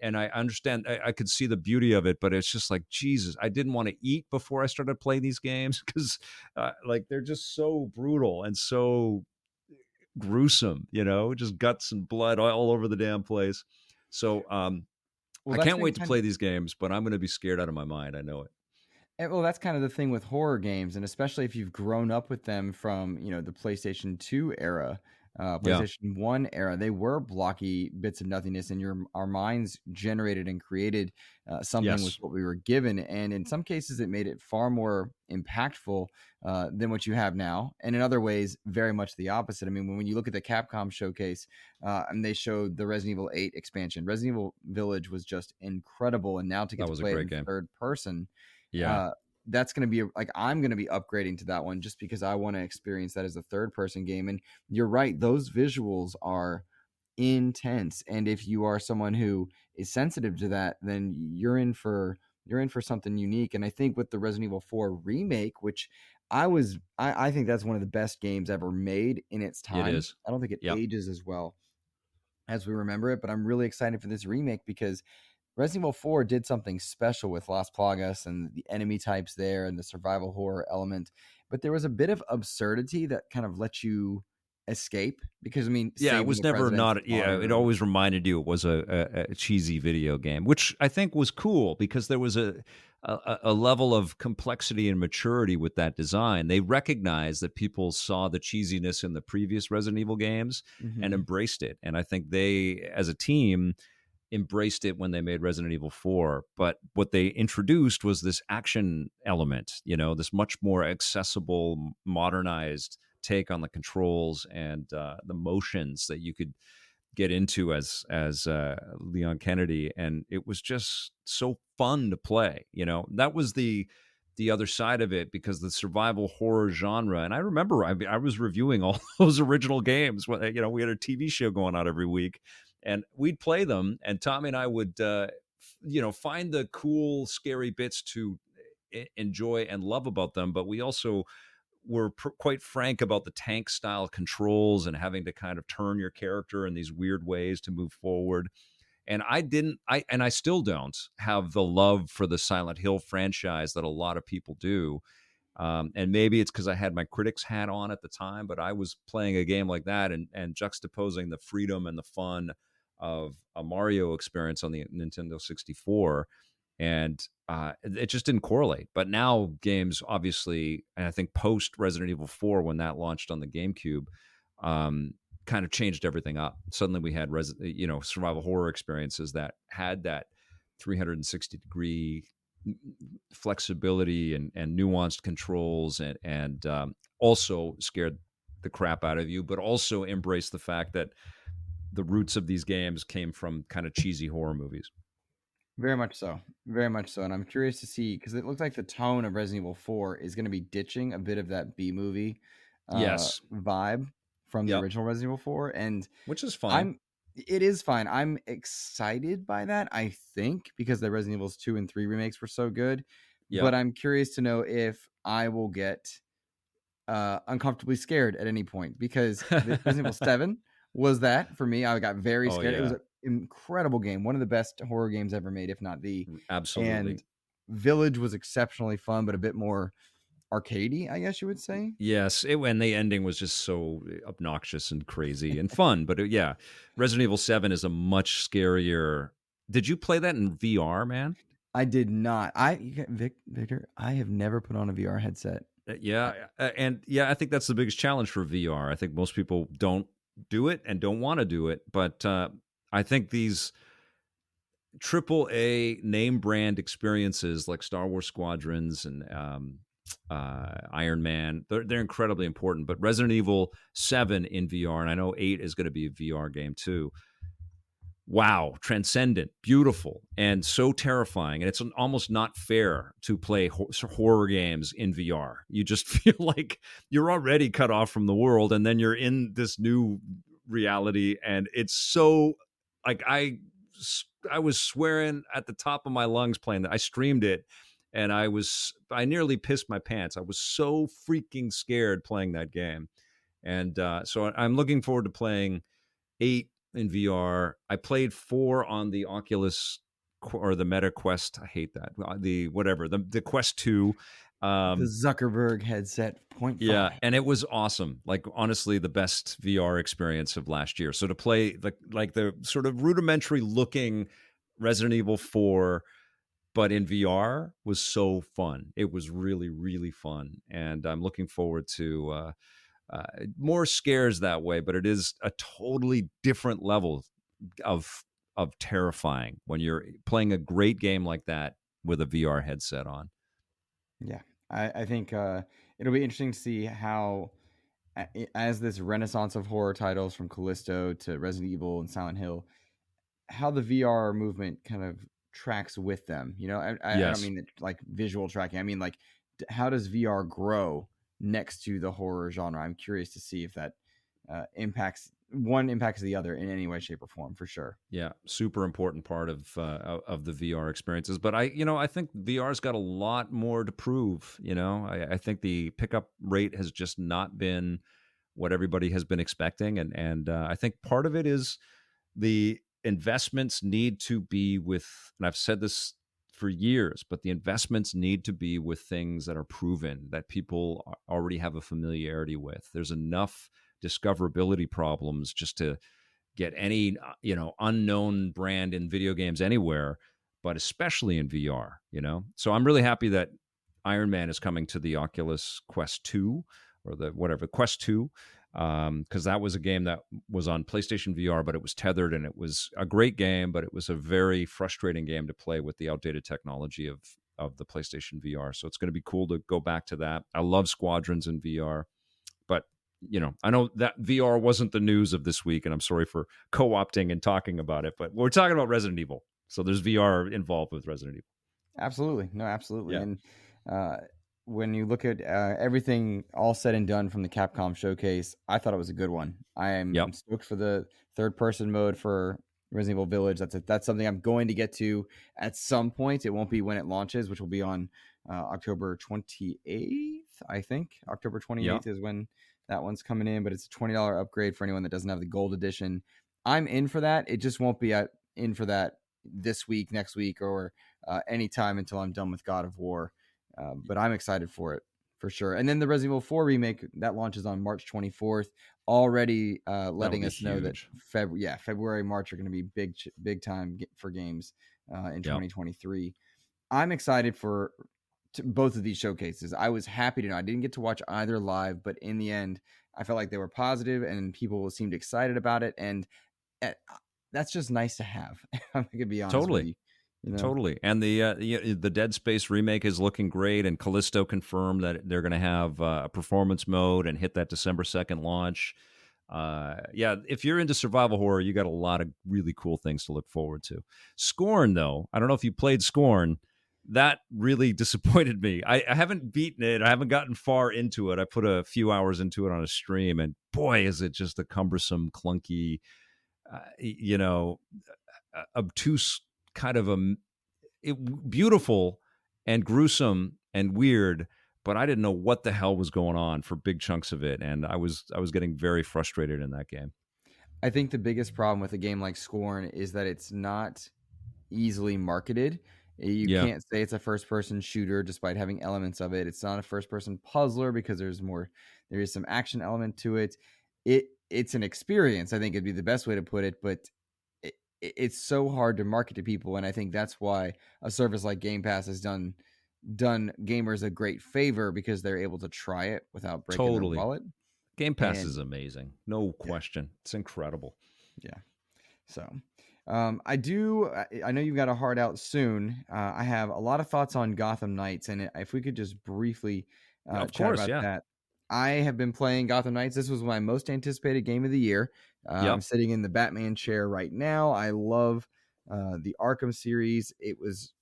and I understand. I could see the beauty of it, but it's just like Jesus. I didn't want to eat before I started playing these games because, like, they're just so brutal and so gruesome. Just guts and blood all over the damn place. So, Well, I that's can't been wait to kind play these games, but I'm going to be scared out of my mind. I know it. well, that's kind of the thing with horror games, and especially if you've grown up with them from, the PlayStation 2 era, Yeah. PlayStation 1 era. They were blocky bits of nothingness, and our minds generated and created something with Yes. what we were given. And in some cases, it made it far more impactful than what you have now. And in other ways, very much the opposite. I mean, when you look at the Capcom showcase, and they showed the Resident Evil 8 expansion, Resident Evil Village was just incredible. And now to get That to was a play it great in game. third person, Yeah. uh, that's going to be like I'm going to be upgrading to that one just because I want to experience that as a third person game. And you're right, those visuals are intense. And if you are someone who is sensitive to that, then you're in for something unique. And I think with the Resident Evil 4 remake, which I think that's one of the best games ever made in its It time. is. I don't think it Yep. ages as well as we remember it, but I'm really excited for this remake because Resident Evil 4 did something special with Las Plagas and the enemy types there and the survival horror element. But there was a bit of absurdity that kind of let you escape because, I mean, Yeah, it saving was the never president's not. Yeah, it honor. And always reminded you it was a cheesy video game, which I think was cool because there was a level of complexity and maturity with that design. They recognized that people saw the cheesiness in the previous Resident Evil games and Hmm. embraced it. And I think they, as a team, embraced it when they made Resident Evil 4. But what they introduced was this action element, this much more accessible, modernized take on the controls and the motions that you could get into as Leon Kennedy, and it was just so fun to play. That was the other side of it, because the survival horror genre. And I remember I was reviewing all those original games when we had a TV show going on every week, and we'd play them, and Tommy and I would find the cool, scary bits to enjoy and love about them, but we also were quite frank about the tank style controls and having to kind of turn your character in these weird ways to move forward. And I still don't have the love for the Silent Hill franchise that a lot of people do. And maybe it's because I had my critics hat on at the time, but I was playing a game like that and juxtaposing the freedom and the fun of a Mario experience on the Nintendo 64. And it just didn't correlate. But now games, obviously, and I think post Resident Evil 4, when that launched on the GameCube, kind of changed everything up. Suddenly we had survival horror experiences that had that 360-degree flexibility and nuanced controls, and also scared the crap out of you, but also embraced the fact that the roots of these games came from kind of cheesy horror movies. Very much so. Very much so. And I'm curious to see, because it looks like the tone of Resident Evil 4 is going to be ditching a bit of that B movie Yes. vibe from the Yep. original Resident Evil 4. And Which is fine. it is fine. I'm excited by that, I think, because the Resident Evils 2 and 3 remakes were so good. Yeah. But I'm curious to know if I will get uncomfortably scared at any point, because Resident Evil 7 was that for me. I got very scared. It was an incredible game, one of the best horror games ever made, if not the. Absolutely. And Village was exceptionally fun, but a bit more arcadey, I guess you would say. Yes, and the ending was just so obnoxious and crazy and fun. But yeah, Resident Evil 7 is a much scarier. Did you play that in VR, man? I did not. Victor, I have never put on a VR headset. I think that's the biggest challenge for VR. I think most people don't do it and don't want to do it, but I think these AAA name brand experiences like Star Wars Squadrons and Iron Man, they're incredibly important. But Resident Evil 7 in VR, and I know 8 is going to be a VR game too. Wow, transcendent, beautiful, and so terrifying. And it's almost not fair to play horror games in VR. You just feel like you're already cut off from the world, and then you're in this new reality. And it's so, like, I was swearing at the top of my lungs playing that. I streamed it, and I nearly pissed my pants. I was so freaking scared playing that game. And so I'm looking forward to playing 8 in VR. I played 4 on the Oculus or the Meta Quest. I hate that. The Quest 2. The Zuckerberg headset 0.5. Yeah, and it was awesome. Like, honestly, the best VR experience of last year. So to play the sort of rudimentary looking Resident Evil 4, but in VR, was so fun. It was really, really fun. And I'm looking forward to more scares that way, but it is a totally different level of terrifying when you're playing a great game like that with a VR headset on. Yeah, I think it'll be interesting to see how, as this renaissance of horror titles from Callisto to Resident Evil and Silent Hill, how the VR movement kind of tracks with them. I don't mean like visual tracking. I mean, like, how does VR grow next to the horror genre? I'm curious to see if that impacts the other in any way, shape, or form, for sure. Yeah, super important part of the VR experiences. But I think VR's got a lot more to prove. I think the pickup rate has just not been what everybody has been expecting, and I think part of it is the investments need to be with, and I've said this for years, but the investments need to be with things that are proven, that people already have a familiarity with. There's enough discoverability problems just to get any unknown brand in video games anywhere but especially in VR, So I'm really happy that Iron Man is coming to the Oculus Quest 2 or the whatever, Quest 2, because that was a game that was on PlayStation VR, but it was tethered, and it was a great game, but it was a very frustrating game to play with the outdated technology of the PlayStation VR. So it's going to be cool to go back to that. I love Squadrons in VR, but I know that VR wasn't the news of this week, and I'm sorry for co-opting and talking about it, but we're talking about Resident Evil. So there's VR involved with Resident Evil. Absolutely. No, absolutely. Yeah. And when you look at everything all said and done from the Capcom showcase, I thought it was a good one. I'm stoked for the third person mode for Resident Evil Village. That's something I'm going to get to at some point. It won't be when it launches, which will be on October 28th, I think. October 28th is when that one's coming in, but it's a $20 upgrade for anyone that doesn't have the gold edition. I'm in for that. It just won't be in for that this week, next week, or anytime until I'm done with God of War. But I'm excited for it for sure. And then the Resident Evil 4 remake that launches on March 24th, already letting us know that February, March are going to be big time for games in 2023. I'm excited for both of these showcases. I was happy to know I didn't get to watch either live, but in the end, I felt like they were positive and people seemed excited about it. And that's just nice to have. I'm going to be honest with you. Totally. And the Dead Space remake is looking great, and Callisto confirmed that they're going to have a performance mode and hit that December 2nd launch. If you're into survival horror, you got a lot of really cool things to look forward to. Scorn, though, I don't know if you played Scorn. That really disappointed me. I haven't beaten it. I haven't gotten far into it. I put a few hours into it on a stream, and boy, is it just a cumbersome, clunky, obtuse kind of beautiful and gruesome and weird, but I didn't know what the hell was going on for big chunks of it, and I was getting very frustrated in that game. I think the biggest problem with a game like Scorn is that it's not easily marketed. You can't say it's a first-person shooter despite having elements of it. It's not a first-person puzzler because there is some action element to it. It's an experience, I think it'd be the best way to put it, but it's so hard to market to people, and I think that's why a service like Game Pass has done gamers a great favor because they're able to try it without breaking their wallet. Game Pass is amazing, no question. It's incredible. Yeah. So, I know you've got a hard out soon. I have a lot of thoughts on Gotham Knights, and if we could just briefly chat about that. I have been playing Gotham Knights. This was my most anticipated game of the year. I'm sitting in the Batman chair right now. I love the Arkham series. It was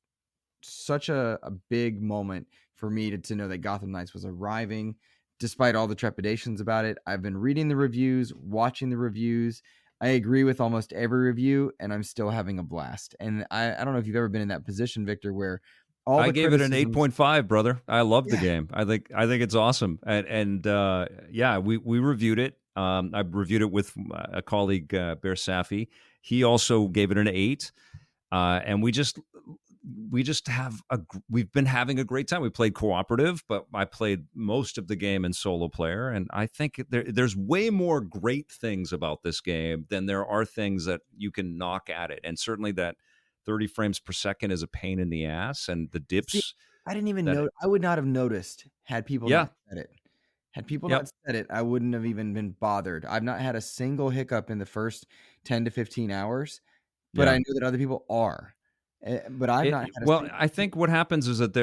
such a big moment for me to know that Gotham Knights was arriving, despite all the trepidations about it. I've been reading the reviews, watching the reviews. I agree with almost every review, and I'm still having a blast. And I don't know if you've ever been in that position, Victor, where I gave it an 8.5, brother. I love the game. I think it's awesome. And we reviewed it. I reviewed it with a colleague, Bear Safi. He also gave it an 8. And we've been having a great time. We played cooperative, but I played most of the game in solo player. And I think there's way more great things about this game than there are things that you can knock at it. And certainly that 30 frames per second is a pain in the ass, and the dips. See, I didn't even know. I would not have noticed had people not said it. Had people not said it, I wouldn't have even been bothered. I've not had a single hiccup in the first 10 to 15 hours, but I know that other people are. But I've not had I think what happens is that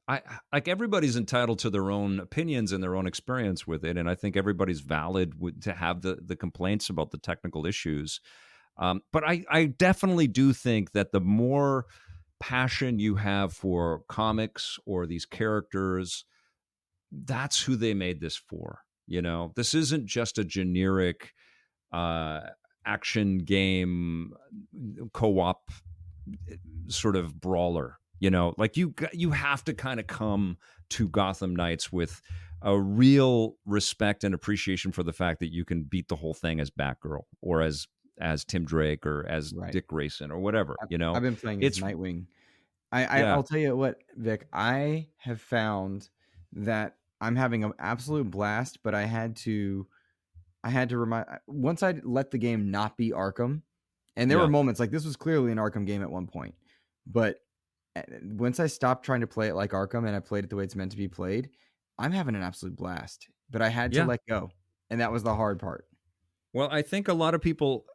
like everybody's entitled to their own opinions and their own experience with it, and I think everybody's valid to have the complaints about the technical issues. But I definitely do think that the more passion you have for comics or these characters, that's who they made this for. This isn't just a generic action game co-op sort of brawler. Like you have to kind of come to Gotham Knights with a real respect and appreciation for the fact that you can beat the whole thing as Batgirl or as Tim Drake or as Dick Grayson or whatever. I've been playing as Nightwing. I'll tell you what, Vic, I have found that I'm having an absolute blast, but I had to remind, once I let the game not be Arkham, and there were moments like this was clearly an Arkham game at one point, But once I stopped trying to play it like Arkham and I played it the way it's meant to be played, I'm having an absolute blast. But I had to Yeah. let go, and that was the hard part. Well, I think a lot of people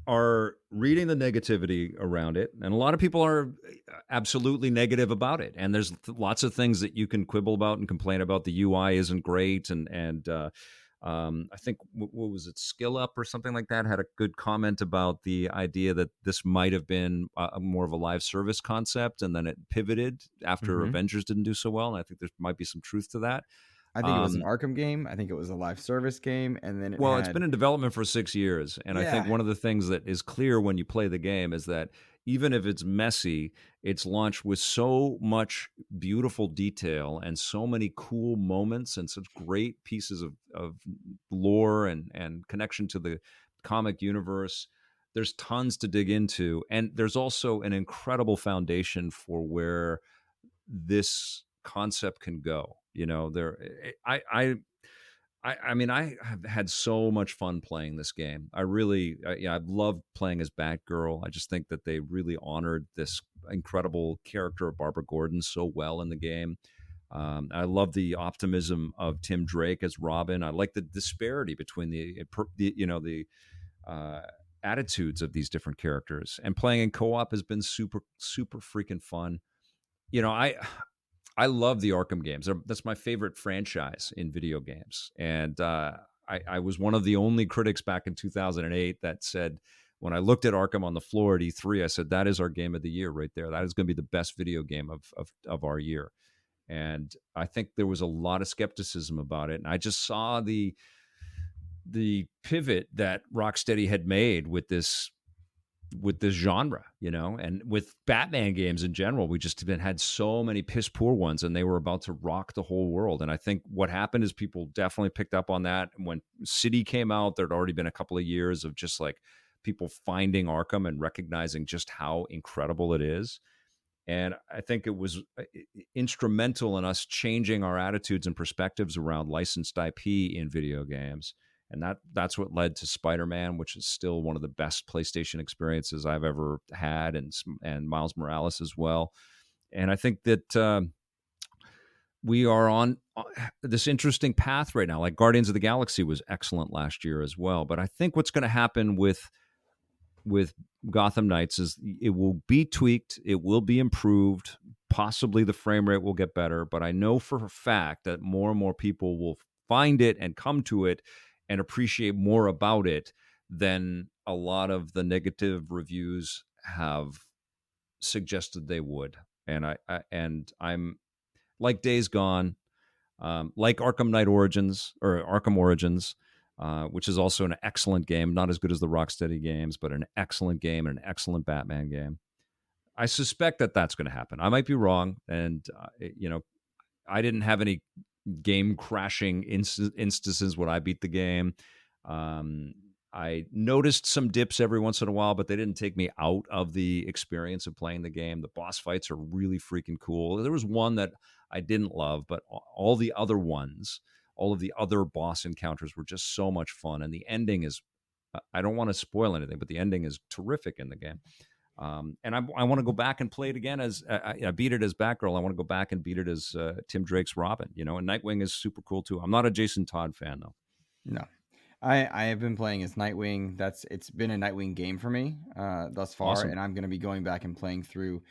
are reading the negativity around it, and a lot of people are absolutely negative about it. And there's lots of things that you can quibble about and complain about. The UI isn't great, and I think what was it, Skill Up or something like that, had a good comment about the idea that this might have been more of a live service concept, and then it pivoted after Mm-hmm. Avengers didn't do so well. And I think there might be some truth to that. I think it was an Um, Arkham game. I think it was a live service game, and then it Well, it's had been in development for 6 years, and I think yeah. one of the things that is clear when you play the game is that even if it's messy, it's launched with so much beautiful detail and so many cool moments and such great pieces of lore and connection to the comic universe. There's tons to dig into, and there's also an incredible foundation for where this concept can go. You know, I mean, I have had so much fun playing this game. Yeah, I've loved playing as Batgirl. I just think that they really honored this incredible character of Barbara Gordon so well in the game. I love the optimism of Tim Drake as Robin. I like the disparity between the uh, attitudes of these different characters. And playing in co-op has been super super freaking fun. You know, I love the Arkham games. That's my favorite franchise in video games. And I was one of the only critics back in 2008 that said, when I looked at Arkham on the floor at E3, I said, that is our game of the year right there. That is going to be the best video game of our year. And I think there was a lot of skepticism about it. And I just saw the pivot that Rocksteady had made with this genre, you know, and with Batman games in general. We just had so many piss poor ones, and they were about to rock the whole world. And I think what happened is people definitely picked up on that. And when City came out, there'd already been a couple of years of just like people finding Arkham and recognizing just how incredible it is. And I think it was instrumental in us changing our attitudes and perspectives around licensed IP in video games. And that's what led to Spider-Man, which is still one of the best PlayStation experiences I've ever had, and Miles Morales as well. And I think that we are on this interesting path right now. Like Guardians of the Galaxy was excellent last year as well. But I think what's going to happen with Gotham Knights is it will be tweaked, it will be improved, possibly the frame rate will get better, but I know for a fact that more and more people will find it and come to it and appreciate more about it than a lot of the negative reviews have suggested they would. And I'm like Days Gone, like Arkham Knight Origins or Arkham Origins, which is also an excellent game, not as good as the Rocksteady games, but an excellent game and an excellent Batman game. I suspect that that's going to happen. I might be wrong, and you know, I didn't have any game crashing instances when I beat the game. Um, I noticed some dips every once in a while, but they didn't take me out of the experience of playing the game. The boss fights are really freaking cool. There was one that I didn't love, but all the other ones, all of the other boss encounters were just so much fun. And the ending is, I don't want to spoil anything, but the ending is terrific in the game. And I want to go back and play it again as I beat it as Batgirl. I want to go back and beat it as Tim Drake's Robin, you know, and Nightwing is super cool too. I'm not a Jason Todd fan though. No. I have been playing as Nightwing. It's been a Nightwing game for me thus far, Awesome. and I'm going to be going back and playing through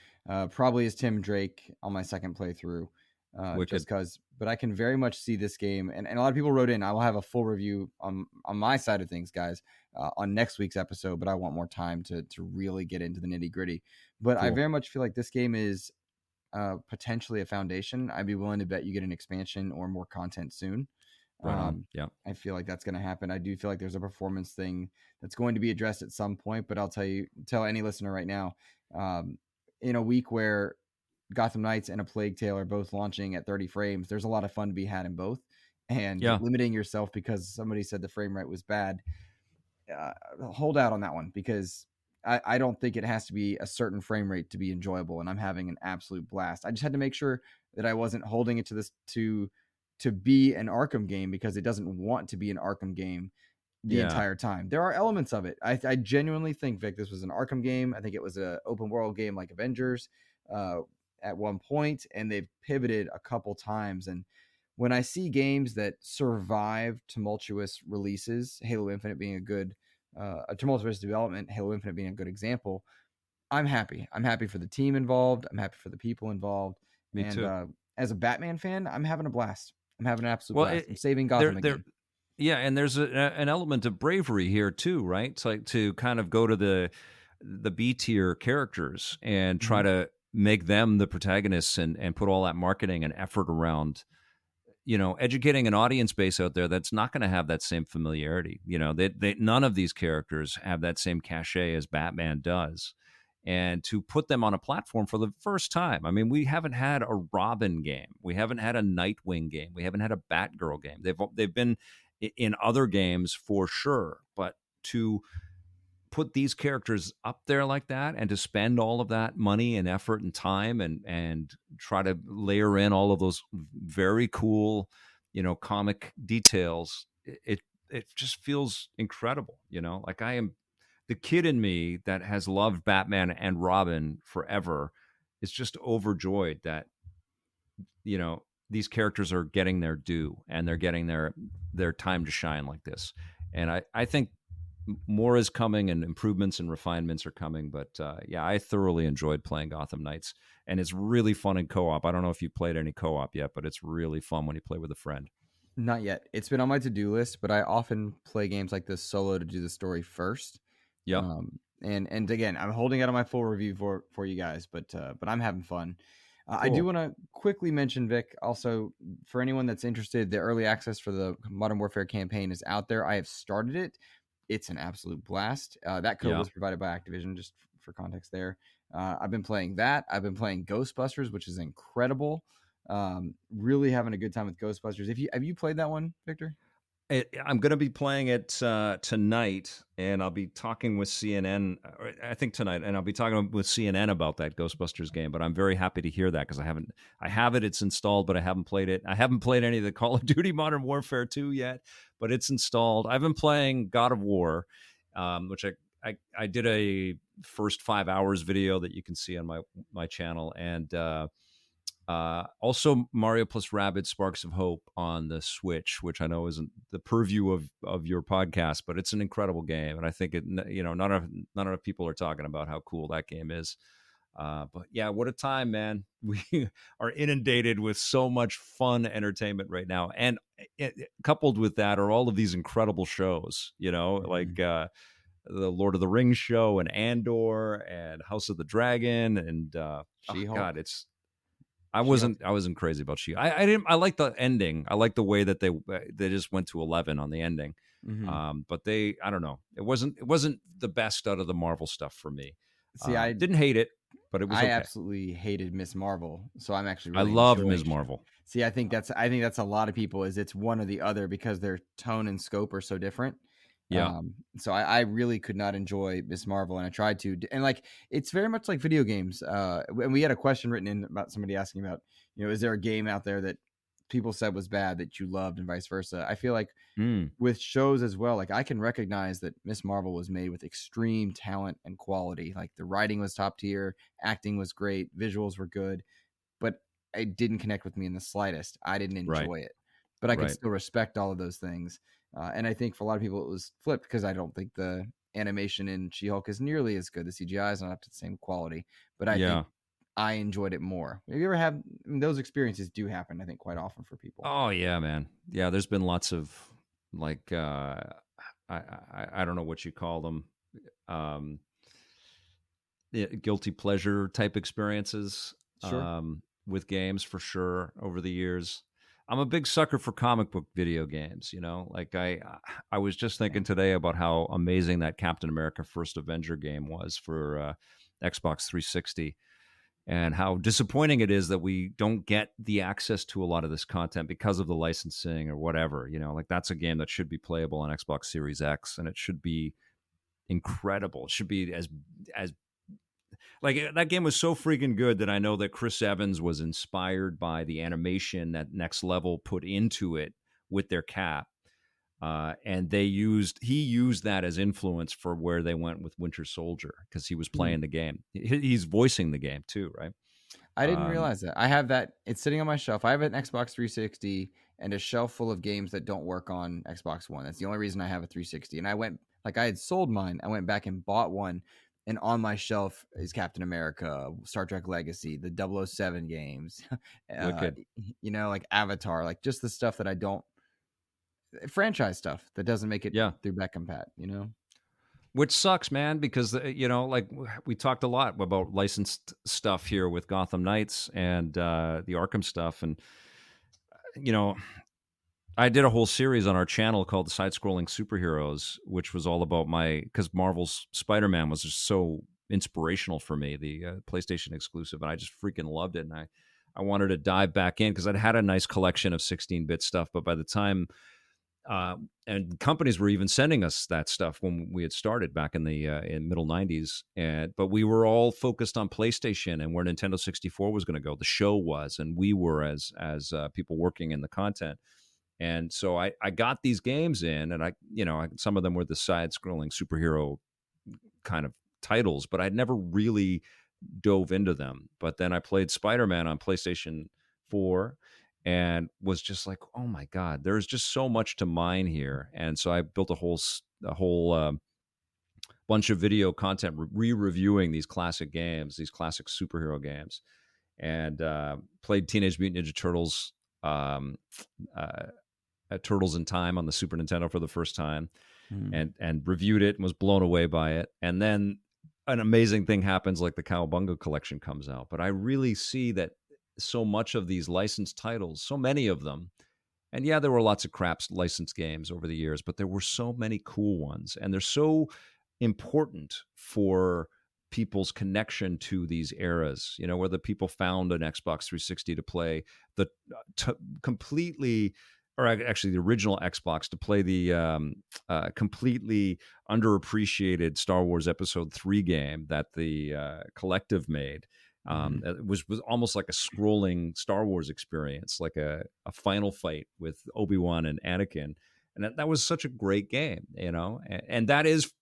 probably as Tim Drake on my second playthrough, just Wicked. because. But I can very much see this game, and a lot of people wrote in. I will have a full review on my side of things, guys, on next week's episode. But I want more time to really get into the nitty gritty. But I Cool. very much feel like this game is potentially a foundation. I'd be willing to bet you get an expansion or more content soon. Right on. Yeah. I feel like that's going to happen. I do feel like there's a performance thing that's going to be addressed at some point, but I'll tell any listener right now, in a week where Gotham Knights and A Plague Tale are both launching at 30 frames, there's a lot of fun to be had in both. And Yeah. limiting yourself because somebody said the frame rate was bad, hold out on that one, because I don't think it has to be a certain frame rate to be enjoyable, and I'm having an absolute blast. I just had to make sure that I wasn't holding it to be an Arkham game, because it doesn't want to be an Arkham game the Yeah. entire time. There are elements of it. I genuinely think, Vic, this was an Arkham game. I think it was an open world game like Avengers at one point, and they've pivoted a couple times. And when I see games that survive tumultuous releases, Halo Infinite being a tumultuous development, Halo Infinite being a good example, I'm happy. I'm happy for the team involved. I'm happy for the people involved. Me And too. as a Batman fan, I'm having a blast. I'm having an absolute Well, blast. I'm saving there, Gotham again. yeah, and there's an element of bravery here too, right? It's like to kind of go to the B tier characters and try to make them the protagonists and put all that marketing and effort around, educating an audience base out there that's not going to have that same familiarity. None of these characters have that same cachet as Batman does. And to put them on a platform for the first time. I mean, we haven't had a Robin game. We haven't had a Nightwing game. We haven't had a Batgirl game. They've been in other games for sure, but to put these characters up there like that and to spend all of that money and effort and time and try to layer in all of those very cool, comic details, it just feels incredible. Like I am the kid in me that has loved Batman and Robin forever is just overjoyed that these characters are getting their due and they're getting their time to shine like this. And I think more is coming and improvements and refinements are coming. But yeah, I thoroughly enjoyed playing Gotham Knights, and it's really fun in co-op. I don't know if you played any co-op yet, but it's really fun when you play with a friend. Not yet. It's been on my to-do list, but I often play games like this solo to do the story first. Yep. And again, I'm holding out on my full review for you guys, but I'm having fun. I do want to quickly mention, Vic, also for anyone that's interested, the early access for the Modern Warfare campaign is out there. I have started it. It's an absolute blast. That code was provided by Activision, just for context there. I've been playing that. I've been playing Ghostbusters, which is incredible. Really having a good time with Ghostbusters. Have you played that one, Victor? I'm going to be playing it tonight, and I'll be talking with CNN. I think tonight, and I'll be talking with CNN about that Ghostbusters game. But I'm very happy to hear that because I have it. It's installed, but I haven't played it. I haven't played any of the Call of Duty Modern Warfare 2 yet, but it's installed. I've been playing God of War, which I did a first 5 hours video that you can see on my channel, and also Mario plus Rabbids Sparks of Hope on the Switch, which I know isn't the purview of your podcast, but it's an incredible game. And I think not enough people are talking about how cool that game is. But yeah, what a time, man. We are inundated with so much fun entertainment right now. And coupled with that are all of these incredible shows, like the Lord of the Rings show and Andor and House of the Dragon and She-Hulk. God, I wasn't crazy about I didn't. I like the ending. I like the way that they just went to 11 on the ending. Mm-hmm. But I don't know. It wasn't the best out of the Marvel stuff for me. See, I didn't hate it, but it was okay. absolutely hated Miss Marvel, so I'm actually I really love enjoying Ms. Marvel. See, I think that's a lot of people is it's one or the other because their tone and scope are so different. Yeah. So I really could not enjoy Miss Marvel, and I tried to, and like it's very much like video games. And we had a question written in about somebody asking about, is there a game out there that people said was bad that you loved, and vice versa. I feel like with shows as well, like I can recognize that Miss Marvel was made with extreme talent and quality. Like the writing was top tier, acting was great, visuals were good, but it didn't connect with me in the slightest. I didn't enjoy it, but I could still respect all of those things. And I think for a lot of people it was flipped because I don't think the animation in She-Hulk is nearly as good. The CGI is not up to the same quality, but I think I enjoyed it more. Have you ever had those experiences? Do happen, I think, quite often for people. Oh yeah, man. Yeah, there's been lots of like I don't know what you call them, guilty pleasure type experiences with games for sure over the years. I'm a big sucker for comic book video games, like I was just thinking today about how amazing that Captain America First Avenger game was for Xbox 360 and how disappointing it is that we don't get the access to a lot of this content because of the licensing or whatever, like that's a game that should be playable on Xbox Series X and it should be incredible. It should be as like that game was so freaking good that I know that Chris Evans was inspired by the animation that Next Level put into it with their cap. And he used that as influence for where they went with Winter Soldier, because he was playing the game. He's voicing the game too, right? I didn't realize that. I have that. It's sitting on my shelf. I have an Xbox 360 and a shelf full of games that don't work on Xbox One. That's the only reason I have a 360. And I had sold mine. I went back and bought one. And on my shelf is Captain America, Star Trek Legacy, the 007 games, Wicked. like Avatar, like just the stuff that I don't, franchise stuff that doesn't make it Yeah. through Backcompat, Which sucks, man, because like we talked a lot about licensed stuff here with Gotham Knights and the Arkham stuff, and I did a whole series on our channel called the Side-Scrolling Superheroes, which was all about because Marvel's Spider-Man was just so inspirational for me, the PlayStation exclusive, and I just freaking loved it, and I wanted to dive back in because I'd had a nice collection of 16-bit stuff, but by the time and companies were even sending us that stuff when we had started back in the in middle 90s, but we were all focused on PlayStation and where Nintendo 64 was going to go. The show was, and we were as people working in the content. And so I got these games in, and some of them were the side-scrolling superhero kind of titles, but I'd never really dove into them. But then I played Spider-Man on PlayStation 4 and was just like, oh my God, there's just so much to mine here. And so I built a whole bunch of video content re-reviewing these classic games, these classic superhero games, and played Teenage Mutant Ninja Turtles, Turtles in Time on the Super Nintendo for the first time, and reviewed it and was blown away by it. And then an amazing thing happens, like the Cowabunga collection comes out. But I really see that so much of these licensed titles, so many of them, and yeah, there were lots of crap licensed games over the years, but there were so many cool ones, and they're so important for people's connection to these eras. Whether people found an Xbox 360 to play the completely, or actually the original Xbox to play the completely underappreciated Star Wars Episode 3 game that the Collective made. It was almost like a scrolling Star Wars experience, like a final fight with Obi-Wan and Anakin. And that was such a great game, and that is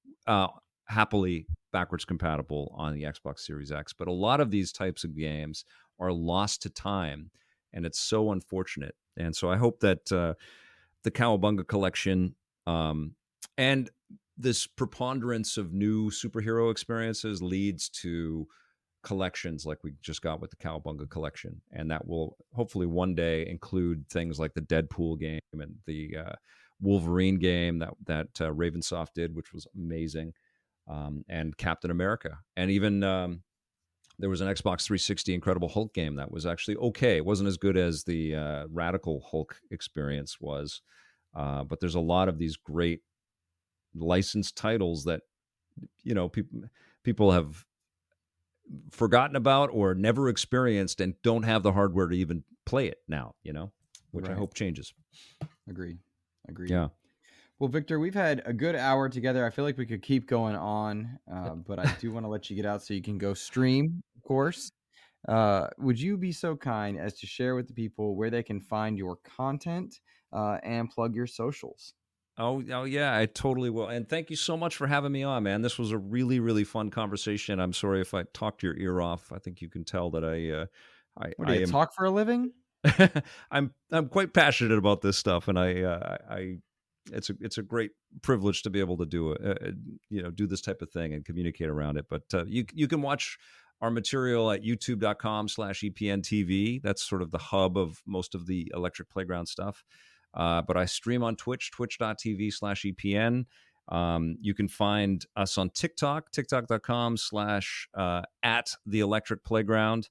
happily backwards compatible on the Xbox Series X. But a lot of these types of games are lost to time, and it's so unfortunate. And so I hope that the Cowabunga collection and this preponderance of new superhero experiences leads to collections like we just got with the Cowabunga collection, and that will hopefully one day include things like the Deadpool game and the Wolverine game that Ravensoft did, which was amazing, and Captain America, and even there was an Xbox 360 Incredible Hulk game that was actually okay. It wasn't as good as the Radical Hulk experience was, but there's a lot of these great licensed titles that people have forgotten about or never experienced and don't have the hardware to even play it now, which I hope changes. Agreed. Yeah. Well, Victor, we've had a good hour together. I feel like we could keep going on, but I do want to let you get out so you can go stream, of course. Would you be so kind as to share with the people where they can find your content and plug your socials? Oh yeah, I totally will. And thank you so much for having me on, man. This was a really, really fun conversation. I'm sorry if I talked your ear off. I think you can tell that What do you talk for a living? I'm quite passionate about this stuff, and it's a great privilege to be able to do this type of thing and communicate around it. But you can watch our material at youtube.com/EPNTV. That's sort of the hub of most of the Electric Playground stuff. But I stream on Twitch, twitch.tv/EPN. You can find us on TikTok, tiktok.com/@theelectricplayground.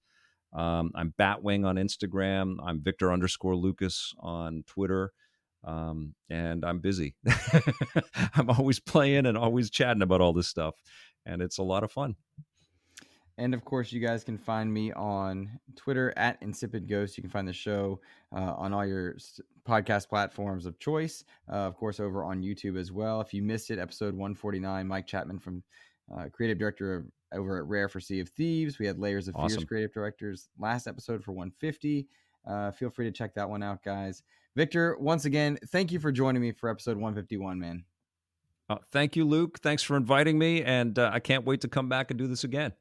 I'm Batwing on Instagram. I'm Victor_Lucas on Twitter. And I'm busy. I'm always playing and always chatting about all this stuff. And it's a lot of fun. And of course, you guys can find me on Twitter at InsipidGhost. You can find the show on all your podcast platforms of choice. Of course, over on YouTube as well. If you missed it, episode 149, Mike Chapman from creative director over at Rare for Sea of Thieves. We had Layers of Fears creative directors last episode for 150. Feel free to check that one out, guys. Victor, once again, thank you for joining me for episode 151, man. Thank you, Luke. Thanks for inviting me, and I can't wait to come back and do this again.